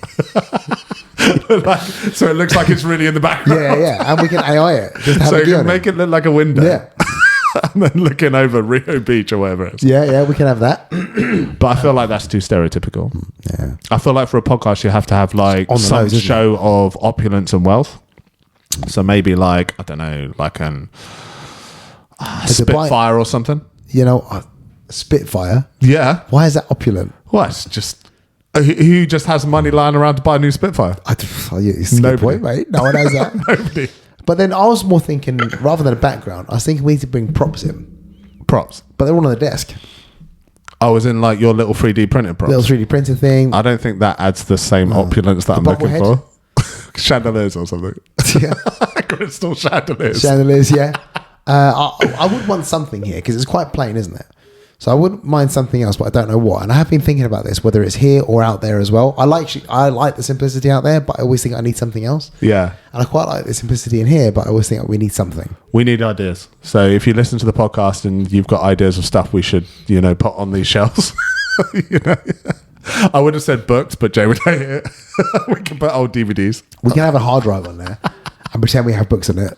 So it looks like it's really in the background. Yeah. And we can AI it. Just have So a you gi can on make it. it look like a window. Yeah. And then looking over Rio Beach or whatever it is. Yeah, we can have that. But I feel like that's too stereotypical. Yeah. I feel like for a podcast you have to have like On the some nose, isn't show of opulence and wealth. So maybe like, I don't know, like an Spitfire or something. Spitfire. Yeah. Why is that opulent? Well, it's just... Who just has money lying around to buy a new Spitfire? It's a good Nobody. point, mate. No one has that. Nobody. But then I was more thinking, rather than a background, I was thinking we need to bring props in. Props. But they're all on the desk. I was in like your little 3D printed props. Little 3D printing thing. I don't think that adds the same opulence that I'm looking bobblehead. for. Chandeliers or something. Yeah. Crystal chandeliers. Chandeliers, yeah. I would want something here because it's quite plain, isn't it? So I wouldn't mind something else, but I don't know what. And I have been thinking about this, whether it's here or out there as well. I like the simplicity out there, but I always think I need something else. Yeah. And I quite like the simplicity in here, but I always think we need something. We need ideas. So if you listen to the podcast and you've got ideas of stuff we should, put on these shelves. I would have said books, but Jay would hate it. We can put old DVDs. We can have a hard drive on there and pretend we have books on it.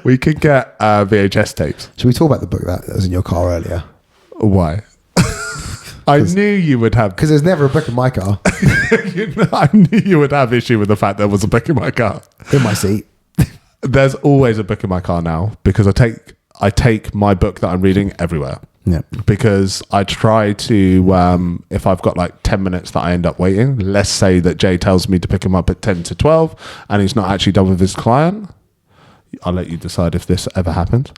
We could get VHS tapes. Should we talk about the book that was in your car earlier? Why? I knew you would have... Because there's never a book in my car. I knew you would have issue with the fact there was a book in my car. In my seat. There's always a book in my car now because I take my book that I'm reading everywhere. Yeah. Because I try to, if I've got like 10 minutes that I end up waiting, let's say that Jay tells me to pick him up at 10 to 12 and he's not actually done with his client. I'll let you decide if this ever happens.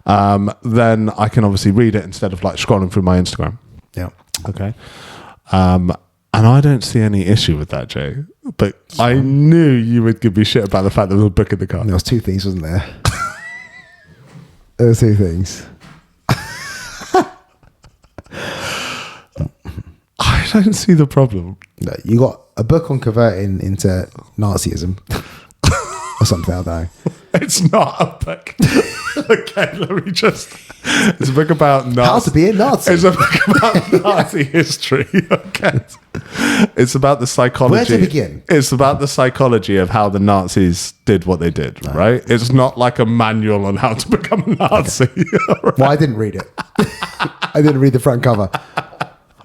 Then I can obviously read it instead of like scrolling through my Instagram. Yeah. Okay. And I don't see any issue with that, Jay. But I knew you would give me shit about the fact there was a book in the car. There was two things, wasn't there? There were two things. I don't see the problem. No, you got a book on converting into Nazism or something. I don't know. It's not a book. Okay, let me just. It's a book about How to be a Nazi. It's a book about Nazi history. Okay, it's about the psychology. Where to begin? It's about the psychology of how the Nazis did what they did. Right? It's not like a manual on how to become a Nazi. Right? Well, I didn't read it. I didn't read the front cover.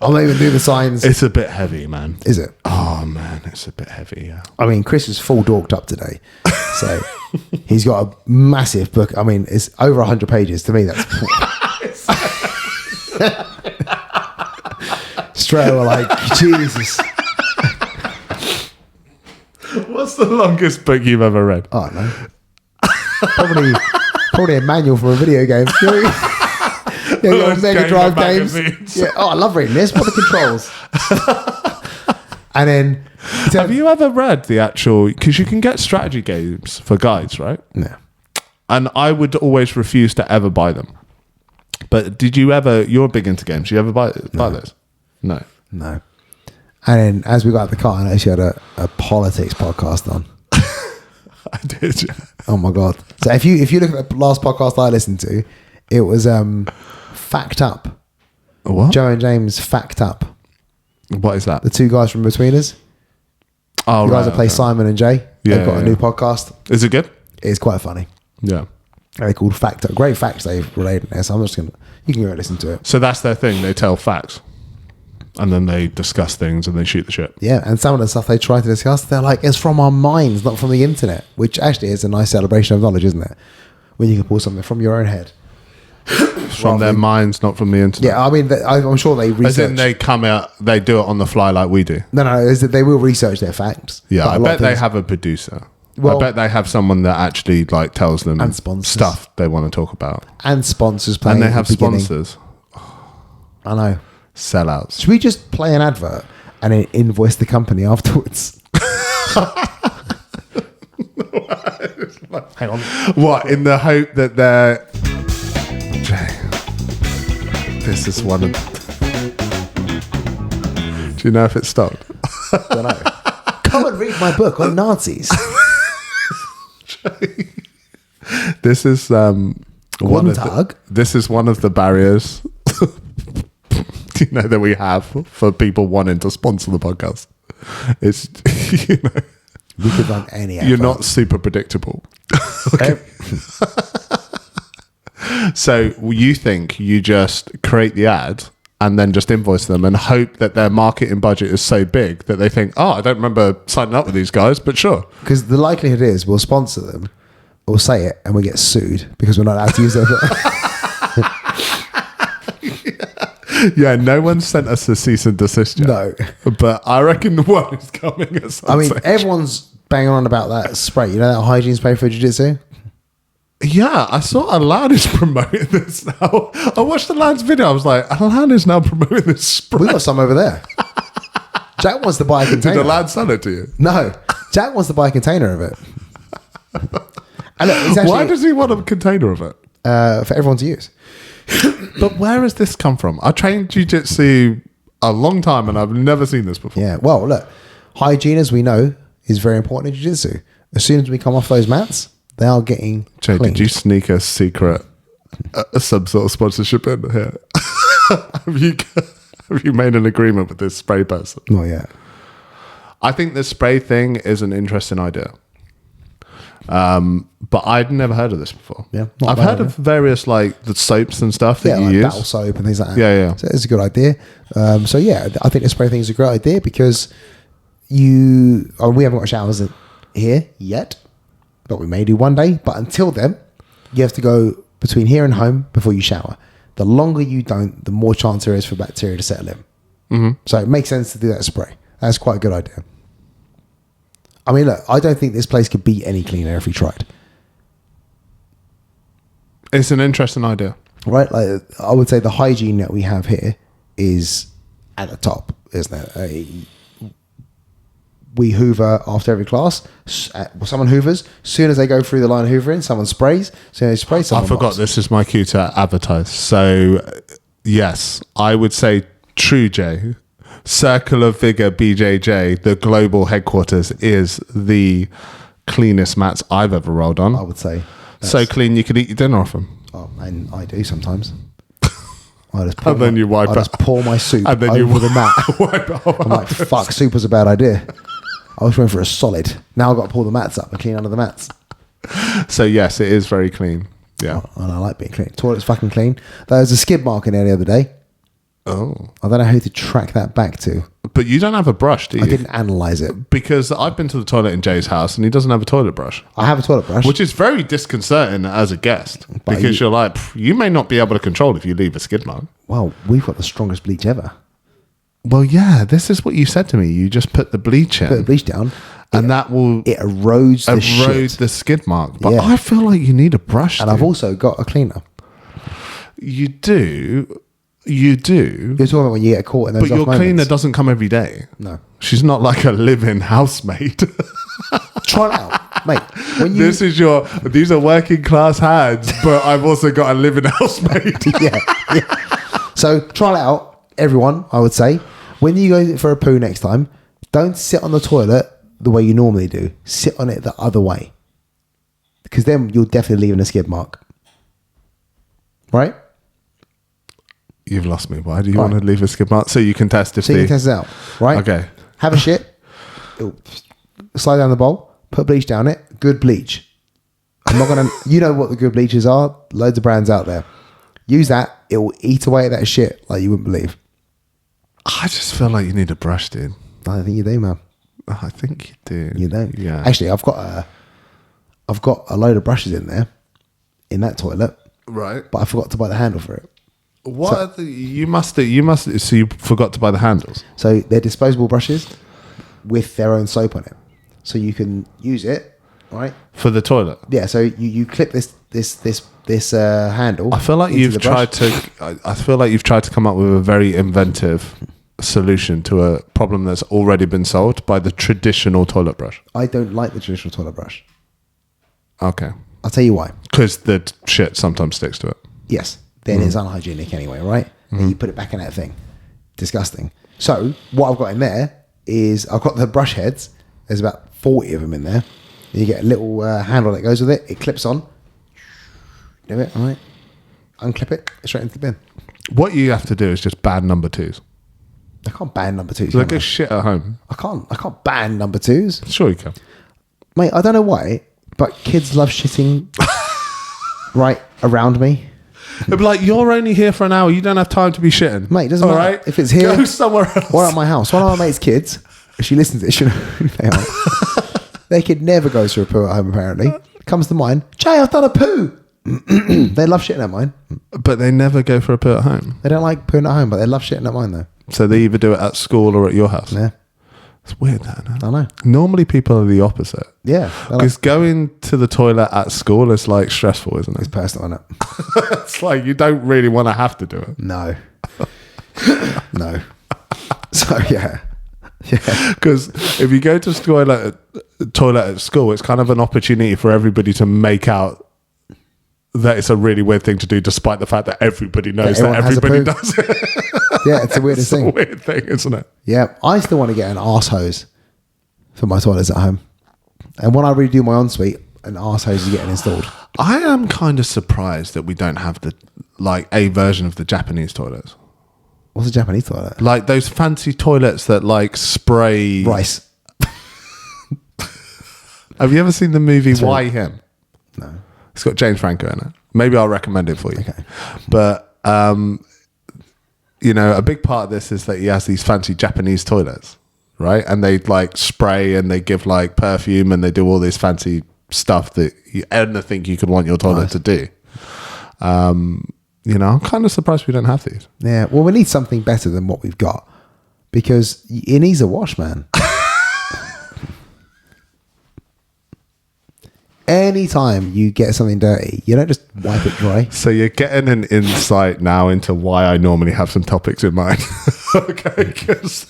I'll not even do the signs. It's a bit heavy, man. Is it? Oh man, it's a bit heavy. Yeah. I mean, Chris is full dorked up today, so he's got a massive book. I mean, it's over 100 pages. To me, that's straight away like Jesus. What's the longest book you've ever read? Oh no, probably a manual for a video game. Yeah, Mega Drive games. Yeah. Oh, I love reading this. What are the controls? And then, have you ever read the actual? Because you can get strategy games for guides, right? No. And I would always refuse to ever buy them. But did you ever? You're big into games. Did you ever buy those? No. And then, as we got out the car, I noticed you had a politics podcast on. I did. Oh my god! So if you look at the last podcast I listened to, it was Fact Up. What? Joe and James Fact Up. What is that? The two guys from Between Us. Oh, the guys that play Simon and Jay. Yeah, They've got a new podcast. Is it good? It's quite funny. Yeah. They're called Fact Up. Great facts they've related there. So I'm just you can go and listen to it. So that's their thing. They tell facts, and then they discuss things and they shoot the shit. Yeah, and some of the stuff they try to discuss, they're like, it's from our minds, not from the internet. Which actually is a nice celebration of knowledge, isn't it? When you can pull something from your own head. From their minds, not from the internet. Yeah, I mean, I'm sure they research. As in they come out, they do it on the fly like we do. No, is that they will research their facts. Yeah, But I a lot bet of they things- have a producer. Well- I bet they have someone that actually like tells them And sponsors. stuff they want to talk about. and sponsors playing. And they at have the beginning. sponsors. I know. Sellouts. Should we just play an advert and then invoice the company afterwards? Hang on. What, in the hope that they're... Jay, this is one of... Do you know if it stopped? Don't know. Come and read my book on Nazis. This is this is one of the barriers that we have for people wanting to sponsor the podcast. It's We could run any advert. you're not super predictable. Okay. So you think you just create the ad and then just invoice them and hope that their marketing budget is so big that they think, oh, I don't remember signing up with these guys, but sure. Because the likelihood is we'll sponsor them, we'll say it, and we get sued because we're not allowed to use their Yeah, no one sent us a cease and desist yet. No. But I reckon the one is coming at some I mean, stage. everyone's banging on about that spray. You know that hygiene spray for jiu-jitsu? Yeah, I saw Alan is promoting this now. I watched Alan's video. I was like, Alan is now promoting this spray. We got some over there. Jack wants to buy a Did container. Alan sell it to you? No. Jack wants to buy a container of it. And look, it's actually, Why does he want a container of it? for everyone to use. But where has this come from? I trained jiu-jitsu a long time and I've never seen this before. Yeah. Well, look, hygiene, as we know, is very important in jiu-jitsu. As soon as we come off those mats, they are getting Jay, cleaned. did you sneak a secret, some sort of sponsorship in here? have you made an agreement with this spray person? Not yet. I think the spray thing is an interesting idea. But I'd never heard of this before. Yeah, not I've bad heard of various like the soaps and stuff that Yeah, you like use. battle soap and things like that. Yeah. So it's a good idea. So yeah, I think the spray thing is a great idea because we haven't got showers here yet, but we may do one day. But until then, you have to go between here and home before you shower. The longer you don't, the more chance there is for bacteria to settle in. Mm-hmm. So it makes sense to do that spray. That's quite a good idea. I mean, look, I don't think this place could be any cleaner if we tried. It's an interesting idea. Right? Like, I would say the hygiene that we have here is at the top, isn't it? we hoover after every class. Someone hoovers. Soon as they go through the line of hoovering, someone sprays. Soon as they spray, someone I forgot mops. this is my cue to advertise. So, yes, I would say True J, Circle of Vigor BJJ, the global headquarters, is the cleanest mats I've ever rolled on. I would say. So clean you could eat your dinner off them. Oh, and I do sometimes. I just And then you wipe I it. just pour my soup And then over you the mat. wipe it off. I'm like, fuck, soup was a bad idea. I was going for a solid. Now I've got to pull the mats up and clean under the mats. So yes, it is very clean. Yeah. And I like being clean. Toilet's fucking clean. There was a skid mark in there the other day. Oh. I don't know who to track that back to. But you don't have a brush, do you? I didn't analyse it. Because I've been to the toilet in Jay's house and he doesn't have a toilet brush. I have a toilet brush. Which is very disconcerting as a guest. But Because you're like, "Pff, you may not be able to control if you leave a skid mark. Well, we've got the strongest bleach ever. Well, yeah, this is what you said to me. You just put the bleach in. Put the bleach down. and that will It erodes the erode shit. the skid mark. But Yeah. I feel like you need a brush. And I've also got a cleaner. You do. You're talking about when you get caught in those But your off moments. cleaner doesn't come every day. No. She's not like a live-in housemaid. Try it out, mate. When you These are working class hands, but I've also got a live-in housemaid. yeah. So try it out, everyone. I would say when you go for a poo next time, don't sit on the toilet the way you normally do. Sit on it the other way, because then you'll definitely leave in a skid mark. Right? You've lost me. Why do you Right. want to leave a skid mark? So you can test if So you can test it out. Right? Okay. Have a shit. It'll slide down the bowl. Put bleach down it. Good bleach. I'm not gonna. You know what the good bleaches are. Loads of brands out there. Use that. It will eat away at that shit like you wouldn't believe. I just feel like you need a brush, dude. I think you do, man. I think you do. You don't. Yeah. Actually, I've got a load of brushes in there, in that toilet, Right. but I forgot to buy the handle for it. What are you must. So you forgot to buy the handles. So they're disposable brushes with their own soap on it, so you can use it, right? For the toilet. Yeah. So you clip this handle. I feel like into you've the brush. I feel like you've tried to come up with a very inventive solution to a problem that's already been solved by the traditional toilet brush. I don't like the traditional toilet brush. Okay. I'll tell you why. Because the shit sometimes sticks to it. Yes. Then it's unhygienic anyway, right? And you put it back in that thing. Disgusting. So what I've got in there is I've got the brush heads. There's about 40 of them in there. You get a little handle that goes with it. It clips on. Do it, all right? Unclip it, straight into the bin. What you have to do is just ban number twos. I can't ban number twos. Like can a shit at home. I can't ban number twos. Sure you can. Mate, I don't know why, but kids love shitting right around me. It'd be like, you're only here for an hour. You don't have time to be shitting. Mate, it doesn't All matter. right? If it's here Go somewhere else. or at my house. One of my mate's kids, if she listens to it, she'll know who they are. They could never go through a poo at home, apparently. Comes to mine, Jay, I've done a poo. They love shitting at mine. But they never go for a poo at home. They don't like pooing at home, but they love shitting at mine, though. So they either do it at school or at your house. Yeah, It's weird that, no? I know. Normally people are the opposite. Yeah. They're like, Because going to the toilet at school is like stressful, isn't it's it? personal, isn't it? It's like you don't really want to have to do it. No. No. So, yeah. Yeah. Because if you go to toilet at school, it's kind of an opportunity for everybody to make out that it's a really weird thing to do, despite the fact that everybody knows that everyone has a everybody poo. does it. Yeah, it's the weirdest It's a thing. weird thing, isn't it? Yeah, I still want to get an arse hose for my toilets at home. And when I redo my ensuite, an arse hose is getting installed. I am kind of surprised that we don't have a version of the Japanese toilets. What's a Japanese toilet? Like those fancy toilets that like spray. Rice. Have you ever seen the movie Why Him? No. It's got James Franco in it. Maybe I'll recommend it for you. Okay. But, a big part of this is that he has these fancy Japanese toilets, right? And they like spray and they give like perfume and they do all this fancy stuff that anything you could want your toilet to do. I'm kind of surprised we don't have these. Yeah, well, we need something better than what we've got because it needs a wash, man. Anytime you get something dirty, you don't just wipe it dry. So you're getting an insight now into why I normally have some topics in mind. Okay, because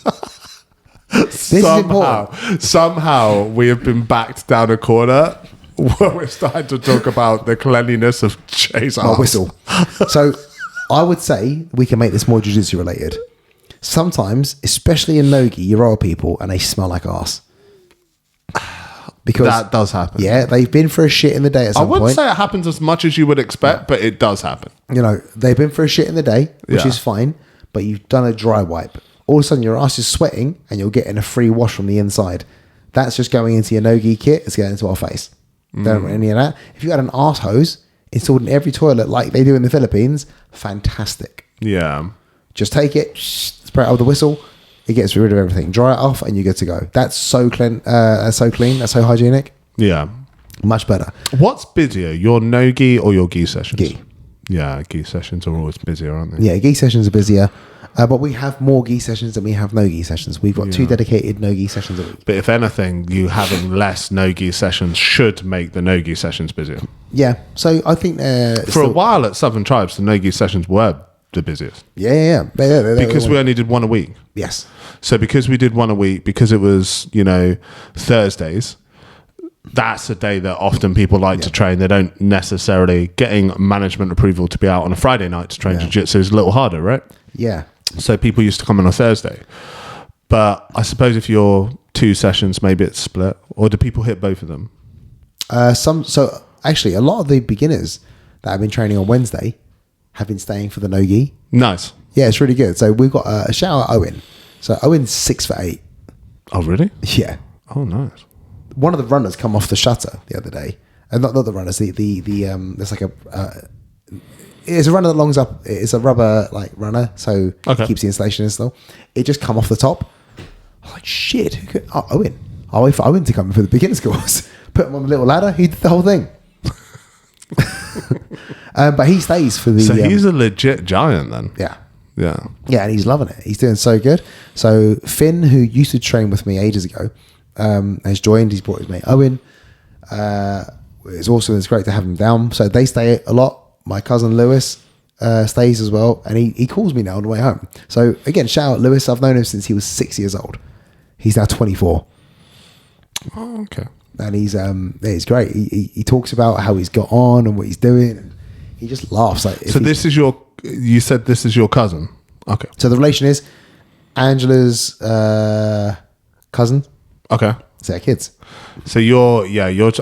This is important. Somehow we have been backed down a corner where we're starting to talk about the cleanliness of Jay's My arse. whistle. So I would say we can make this more jiu-jitsu related. Sometimes, especially in Nogi, you roll people and they smell like arse. Because That does happen. yeah, they've been for a shit in the day at I some wouldn't point. say it happens as much as you would expect, but it does happen. You know, they've been for a shit in the day, which Yeah. is fine, but you've done a dry wipe. All of a sudden, your ass is sweating and you're getting a free wash from the inside. That's just going into your no-gi kit. It's going into our face. Don't want any of that. If you had an arse hose installed in every toilet like they do in the Philippines, fantastic. Yeah. Just take it, spray it out with the whistle. It gets rid of everything. Dry it off, and you're good to go. That's so clean. That's so clean. That's so hygienic. Yeah. Much better. What's busier, your no-gi or your gi sessions? Gi. Yeah, gi sessions are always busier, aren't they? Yeah, gi sessions are busier, but we have more gi sessions than we have no gi sessions. We've got 2 dedicated no gi sessions a week. But if anything, you having less no-gi sessions should make the no-gi sessions busier. Yeah, so I think For a while at Southern Tribes, the no-gi sessions were the busiest. Yeah. They're Because we only did one a week. yes, So because we did one a week, because it was, Thursdays, that's a day that often people like to train. They don't necessarily getting management approval to be out on a Friday night to train jiu-jitsu is a little harder, right? yeah. So people used to come on a Thursday. But I suppose if you're 2 sessions, maybe it's split. Or do people hit both of them? So actually, a lot of the beginners that have been training on Wednesday have been staying for the no gi. Nice. Yeah, it's really good. So we've got a shout out Owen. So Owen's 6'8". Oh, really? Yeah. Oh, nice. One of the runners come off the shutter the other day, and not the runners. There's like it's a runner that longs up. It's a rubber like runner, so Okay. it keeps the installation in still. It just come off the top. I was like, shit, Owen. I'll wait for Owen to come in for the beginner's course. Put him on the little ladder. He did the whole thing. But he stays for the. So he's a legit giant then. yeah. Yeah. Yeah, and he's loving it. He's doing so good. So Finn, who used to train with me ages ago, has joined. He's brought his mate Owen. It's great to have him down. So they stay a lot. My cousin Lewis stays as well, and he calls me now on the way home. So again, shout out Lewis. I've known him since he was 6 years old. He's now 24, Oh, okay. and he's great. He talks about how he's got on and what he's doing. And he just laughs. Like So you said this is your cousin? Okay. So the relation is Angela's cousin. Okay. It's their kids. So you're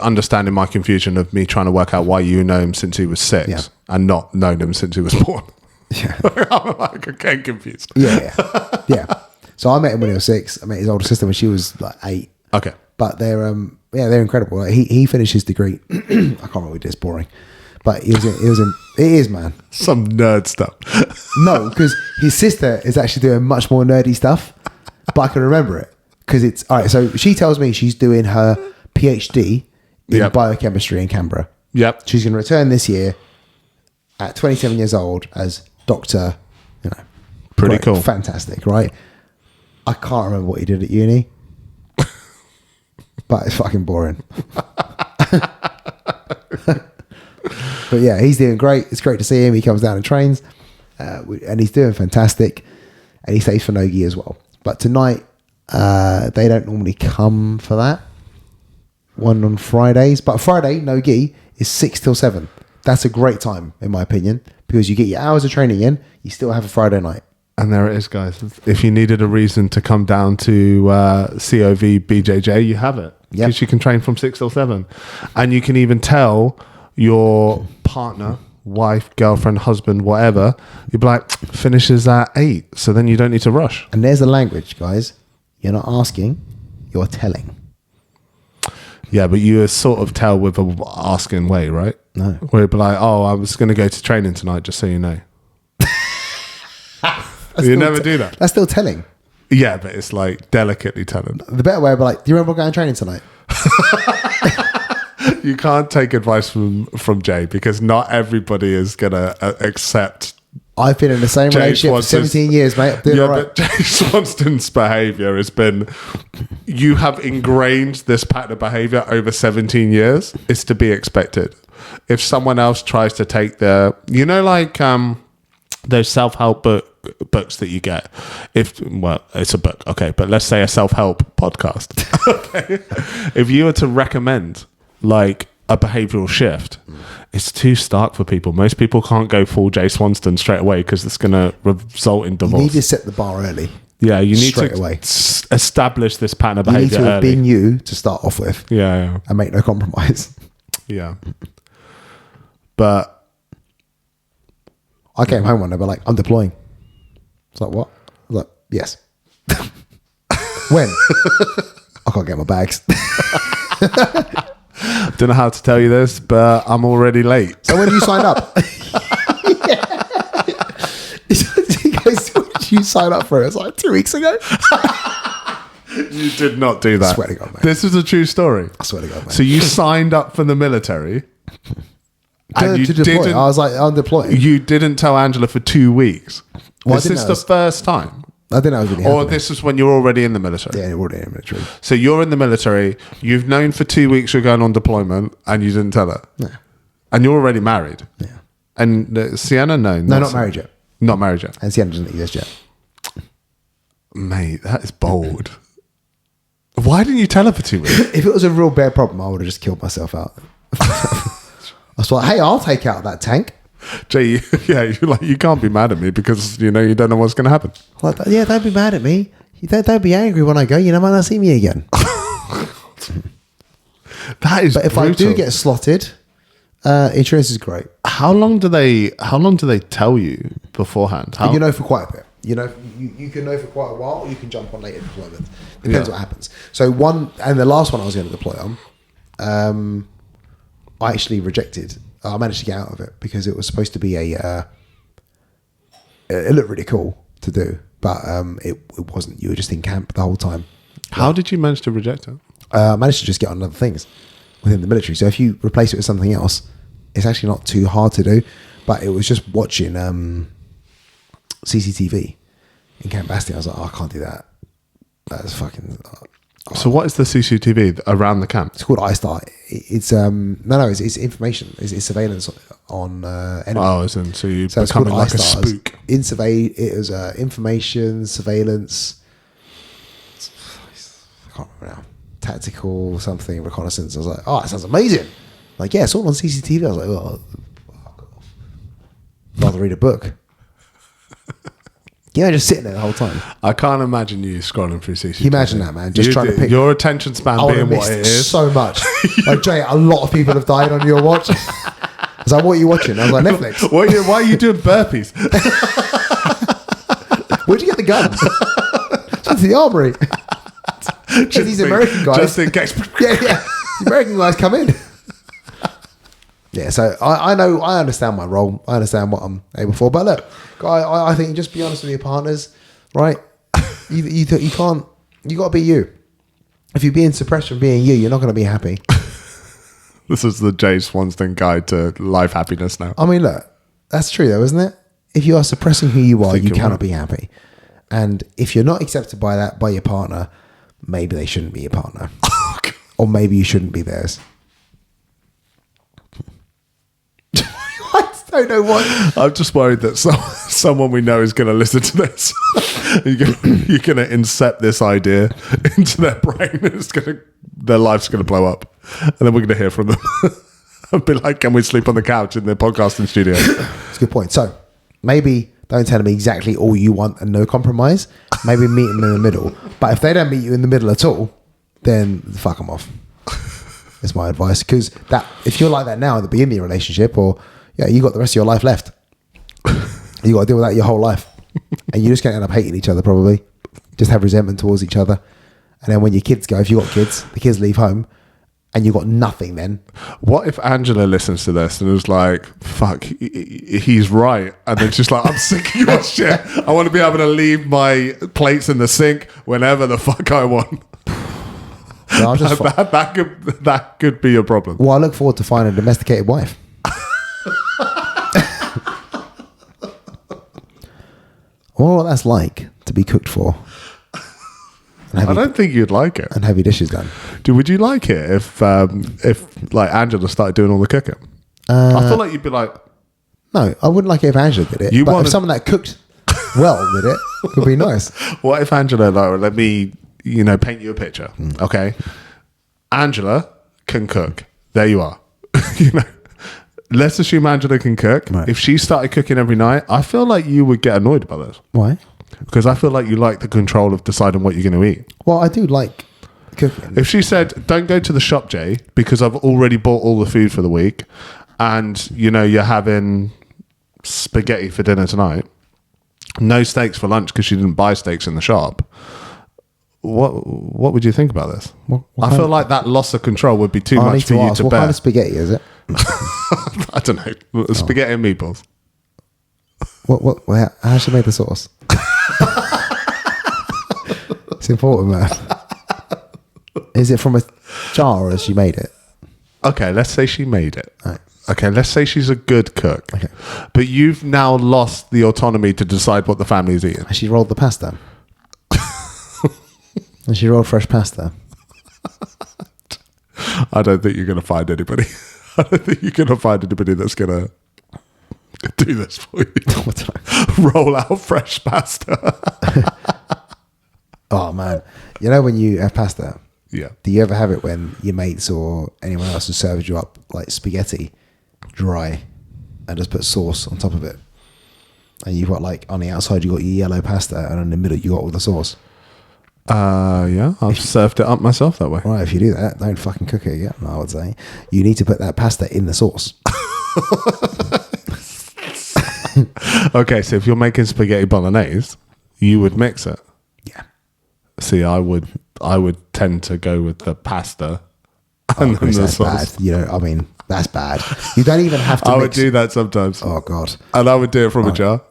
understanding my confusion of me trying to work out why you know him since he was 6 Yeah. and not known him since he was born. Yeah. I'm like, getting confused. Yeah. So I met him when he was 6. I met his older sister when she was like 8. Okay. But they're incredible. Like, he finished his degree. I can't remember what he did. It's boring. But it is, man. Some nerd stuff. No, because his sister is actually doing much more nerdy stuff, but I can remember it because it's all right. So she tells me she's doing her PhD in Yep. biochemistry in Canberra. Yep. She's going to return this year at 27 years old as Doctor. Pretty great, cool. fantastic, right? I can't remember what he did at uni, but it's fucking boring. But yeah, he's doing great. It's great to see him. He comes down and trains, and he's doing fantastic. And he stays for no-gi as well. But tonight, they don't normally come for that. One on Fridays, but Friday no-gi is 6 till 7. That's a great time, in my opinion, because you get your hours of training in. You still have a Friday night. And there it is, guys. If you needed a reason to come down to COV BJJ, you have it. Yep. Because you can train from 6 till 7. And you can even tell your partner, wife, girlfriend, husband, whatever, you'd be like, finishes at 8. So then you don't need to rush. And there's the language, guys. You're not asking, you're telling. Yeah, but you sort of tell with a asking way, right? No. Where you'd be like, oh, I was going to go to training tonight, just so you know. You never do that. That's still telling. Yeah, but it's like delicately telling. The better way would be like, do you remember going training tonight? You can't take advice from Jay because not everybody is going to accept. I've been in the same relationship for 17 years, mate. I'm doing all right. But Jay Swanston's behavior has been, you have ingrained this pattern of behavior over 17 years. It's to be expected. If someone else tries to take those self-help book books that you get. It's a book, okay, but let's say a self-help podcast. Okay, if you were to recommend like a behavioral shift, it's too stark for people. Most people can't go full Jay Swanston straight away because it's going to result in divorce. You need to set the bar early. Yeah, you need straight to away. Establish this pattern of You behavior need to have early. been you to start off with. Yeah. And make no compromise. Yeah. But I came home one day, but like, I'm deploying. It's like, what? I was like, yes. When? I can't get my bags. don't know how to tell you this, but I'm already late. So when did you sign up? He goes, when did you sign up for it? It's like 2 weeks ago. You did not do that. I swear to God, mate. This is a true story. I swear to God, mate. So you signed up for the military, and you to deploy. didn't. I was like, I'm deploying. You didn't tell Angela for 2 weeks. Well, I Is didn't this know the this- first time, I didn't know it was really or happening. this is when you're already in the military? Yeah, you're already in the military. So you're in the military. You've known for 2 weeks you're going on deployment, and you didn't tell her. Yeah. And you're already married. Yeah. And Sienna, no, Not married yet. Not married yet. And Sienna doesn't exist yet. Mate, that is bold. Why didn't you tell her for 2 weeks? If it was a real bad problem, I would have just killed myself out. I was like, hey, I'll take out that tank. Jay, yeah, you're like, you can't be mad at me because you don't know what's going to happen. Like, yeah, don't be mad at me. Don't be angry when I go. You might not see me again. That is. But if brutal. I do get slotted, insurance is great. how long do they tell you beforehand? You know for quite a bit. You know, you can know for quite a while, or you can jump on later deployment. Depends what happens. So the last one I was going to deploy on, I actually rejected. I managed to get out of it because it was supposed to be it looked really cool to do, but it wasn't. You were just in camp the whole time. How did you manage to reject it? I managed to just get on other things within the military. So if you replace it with something else, it's actually not too hard to do. But it was just watching CCTV in Camp Bastion. I was like, I can't do that. That's fucking. So what is the CCTV around the camp? It's called iStar. It's it's information. It's surveillance on enemy. Oh, so you So it's becoming called like a iStar. spook. It was information surveillance. I can't remember now. Tactical something reconnaissance. I was like, oh, that sounds amazing. Like, yeah, it's all on CCTV. I was like, oh, fuck off. Rather read a book. Yeah, just sitting there the whole time. I can't imagine you scrolling through CCTV. Can you imagine that, man? Just trying to pick. Your attention span I would have being what missed it is. so much. Like, Jay, a lot of people have died on your watch. I was like, what are you watching? I was like, Netflix. Why are you doing burpees? Where'd you get the gun? It's to the armory. These American guys. Just in case. Yeah. The American guys come in. Yeah, so I know, I understand my role. I understand what I'm able for. But look, I think just be honest with your partners, right? You can't, you got to be you. If you're being suppressed from being you, you're not going to be happy. This is the Jay Swanston guide to life happiness now. I mean, look, that's true though, isn't it? If you are suppressing who you are, you you're cannot right. be happy. And if you're not accepted by your partner, maybe they shouldn't be your partner. Or maybe you shouldn't be theirs. I don't know what. I'm just worried that someone we know is going to listen to this. You're going to incept this idea into their brain, and their life's going to blow up, and then we're going to hear from them and be like, "Can we sleep on the couch in the podcasting studio?" That's a good point. So maybe don't tell them exactly all you want and no compromise. Maybe meet them in the middle. But if they don't meet you in the middle at all, then fuck them off. That's my advice. Because if you're like that now at the beginning of your relationship, or you got the rest of your life left, you got to deal with that your whole life, and you're just going to end up hating each other probably. Just have resentment towards each other, and then when your kids go, if you got kids, the kids leave home, and you got nothing. Then What if Angela listens to this and is like, "Fuck, he's right," and then she's like, "I'm sick of your shit. I want to be able to leave my plates in the sink whenever the fuck I want." so I'll just. That could be a problem. Well, I look forward to finding a domesticated wife. I wonder what that's like to be cooked for. I don't think you'd like it. And have your dishes done. Would you like it if like Angela started doing all the cooking? I feel like you'd be like, No, I wouldn't like it if Angela did it. You But wanted- if someone that cooked well, did it? Could be nice. What if Angela, like, let me, paint you a picture. Okay. Angela can cook. There you are. Let's assume Angela can cook. Right. If she started cooking every night, I feel like you would get annoyed by this. Why? Because I feel like you like the control of deciding what you're going to eat. Well, I do like cooking. If she said, don't go to the shop, Jay, because I've already bought all the food for the week and, you're having spaghetti for dinner tonight, no steaks for lunch because she didn't buy steaks in the shop, what would you think about this? I feel like that loss of control would be too much for you to what bear. kind of spaghetti is it? I don't know. Spaghetti and meatballs. How she made the sauce? It's important, man. Is it from a jar or has she made it? Okay, let's say she made it. Right. Okay, let's say she's a good cook. Okay. But you've now lost the autonomy to decide what the family's eating. Has she rolled the pasta? Has she rolled fresh pasta? I don't think you're going to find anybody. I don't think you're going to find anybody that's going to do this for you. Roll out fresh pasta. Oh, man. You know when you have pasta? Yeah. Do you ever have it when your mates or anyone else has served you up like spaghetti, dry, and just put sauce on top of it? And you've got like on the outside you got your yellow pasta, and in the middle you got all the sauce. Yeah, I've served it up myself that way. Right, if you do that, don't fucking cook it again. I would say you need to put that pasta in the sauce. Okay, so if you're making spaghetti bolognese, you would mix it. Yeah. See, I would tend to go with the pasta and then Chris, the that's sauce. bad. That's bad. You don't even have to I mix. would do that sometimes. Oh, God. And I would do it from a jar.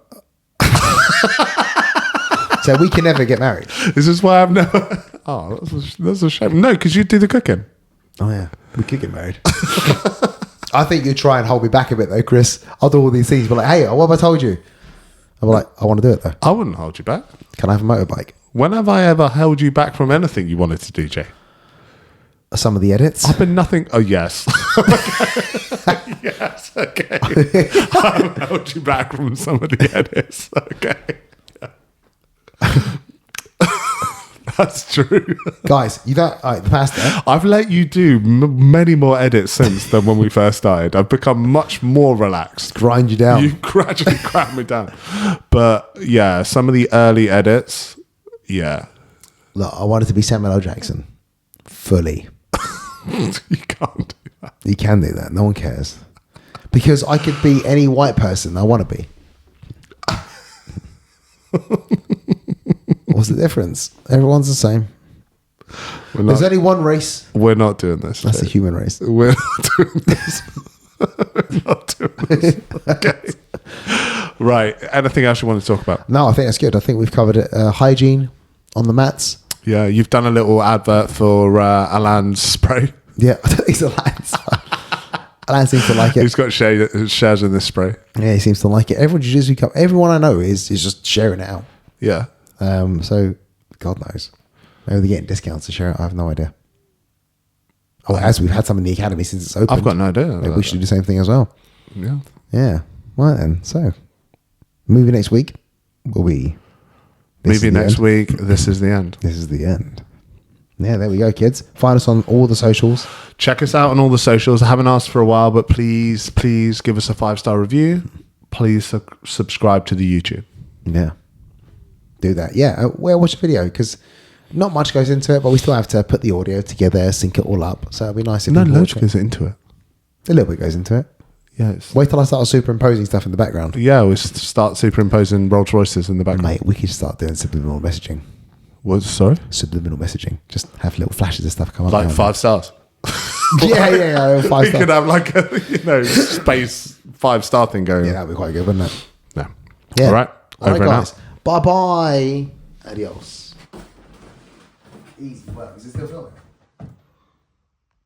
So we can never get married. This is why I've never... Oh, that's a shame. No, because you do the cooking. Oh, yeah. We could get married. I think you'd try and hold me back a bit, though, Chris. I'll do all these things. But like, hey, what have I told you? I'm like, I want to do it, though. I wouldn't hold you back. Can I have a motorbike? When have I ever held you back from anything you wanted to do, Jay? Some of the edits. I've been nothing... Oh, yes. Yes, okay. I've held you back from some of the edits. Okay. That's true. Guys, you don't... All right, the pasta. I've let you do many more edits since than when we first started. I've become much more relaxed. Grind you down. You gradually cramped me down. But yeah, some of the early edits, yeah. Look, I wanted to be Samuel L. Jackson. Fully. You can't do that. You can do that. No one cares. Because I could be any white person I want to be. What's the difference? Everyone's the same. There's only one race. We're not doing this. That's the human race. We're not doing this. We're not doing this. Okay. Right. Anything else you want to talk about? No, I think that's good. I think we've covered it. Hygiene on the mats. Yeah, you've done a little advert for Alan's spray. Yeah, I don't think it's Alan. Alan seems to like it. He's got shares in this spray. Yeah, he seems to like it. Everyone I know is just sharing it out. Yeah. So God knows. Maybe they're getting discounts to share it. I have no idea. Oh, as we've had some in the academy since it's open. I've got no idea. Maybe we should do the same thing as well. Yeah. Yeah. Well then, so movie next week will be. Maybe next week. This is the end. This is the end. Yeah, there we go, kids. Find us on all the socials. Check us out on all the socials. I haven't asked for a while, but please give us a 5-star review. Please subscribe to the YouTube. Yeah. Do that. Yeah. Watch the video because not much goes into it, but we still have to put the audio together, sync it all up. So it'd be nice if No, people loads watch it. goes into it. A little bit goes into it. Yeah. Wait till I start superimposing stuff in the background. Yeah, we start superimposing Rolls Royces in the background. Mate, we could start doing subliminal messaging. What? Sorry? Subliminal messaging. Just have little flashes of stuff come up. Like 5 stars. Yeah. 5 We stars. could have like a space 5-star thing going. Yeah, that'd be quite good, wouldn't it? No. Yeah. All right. All right, Over and guys. out. Bye-bye. Adios. Easy work. Is it still filming?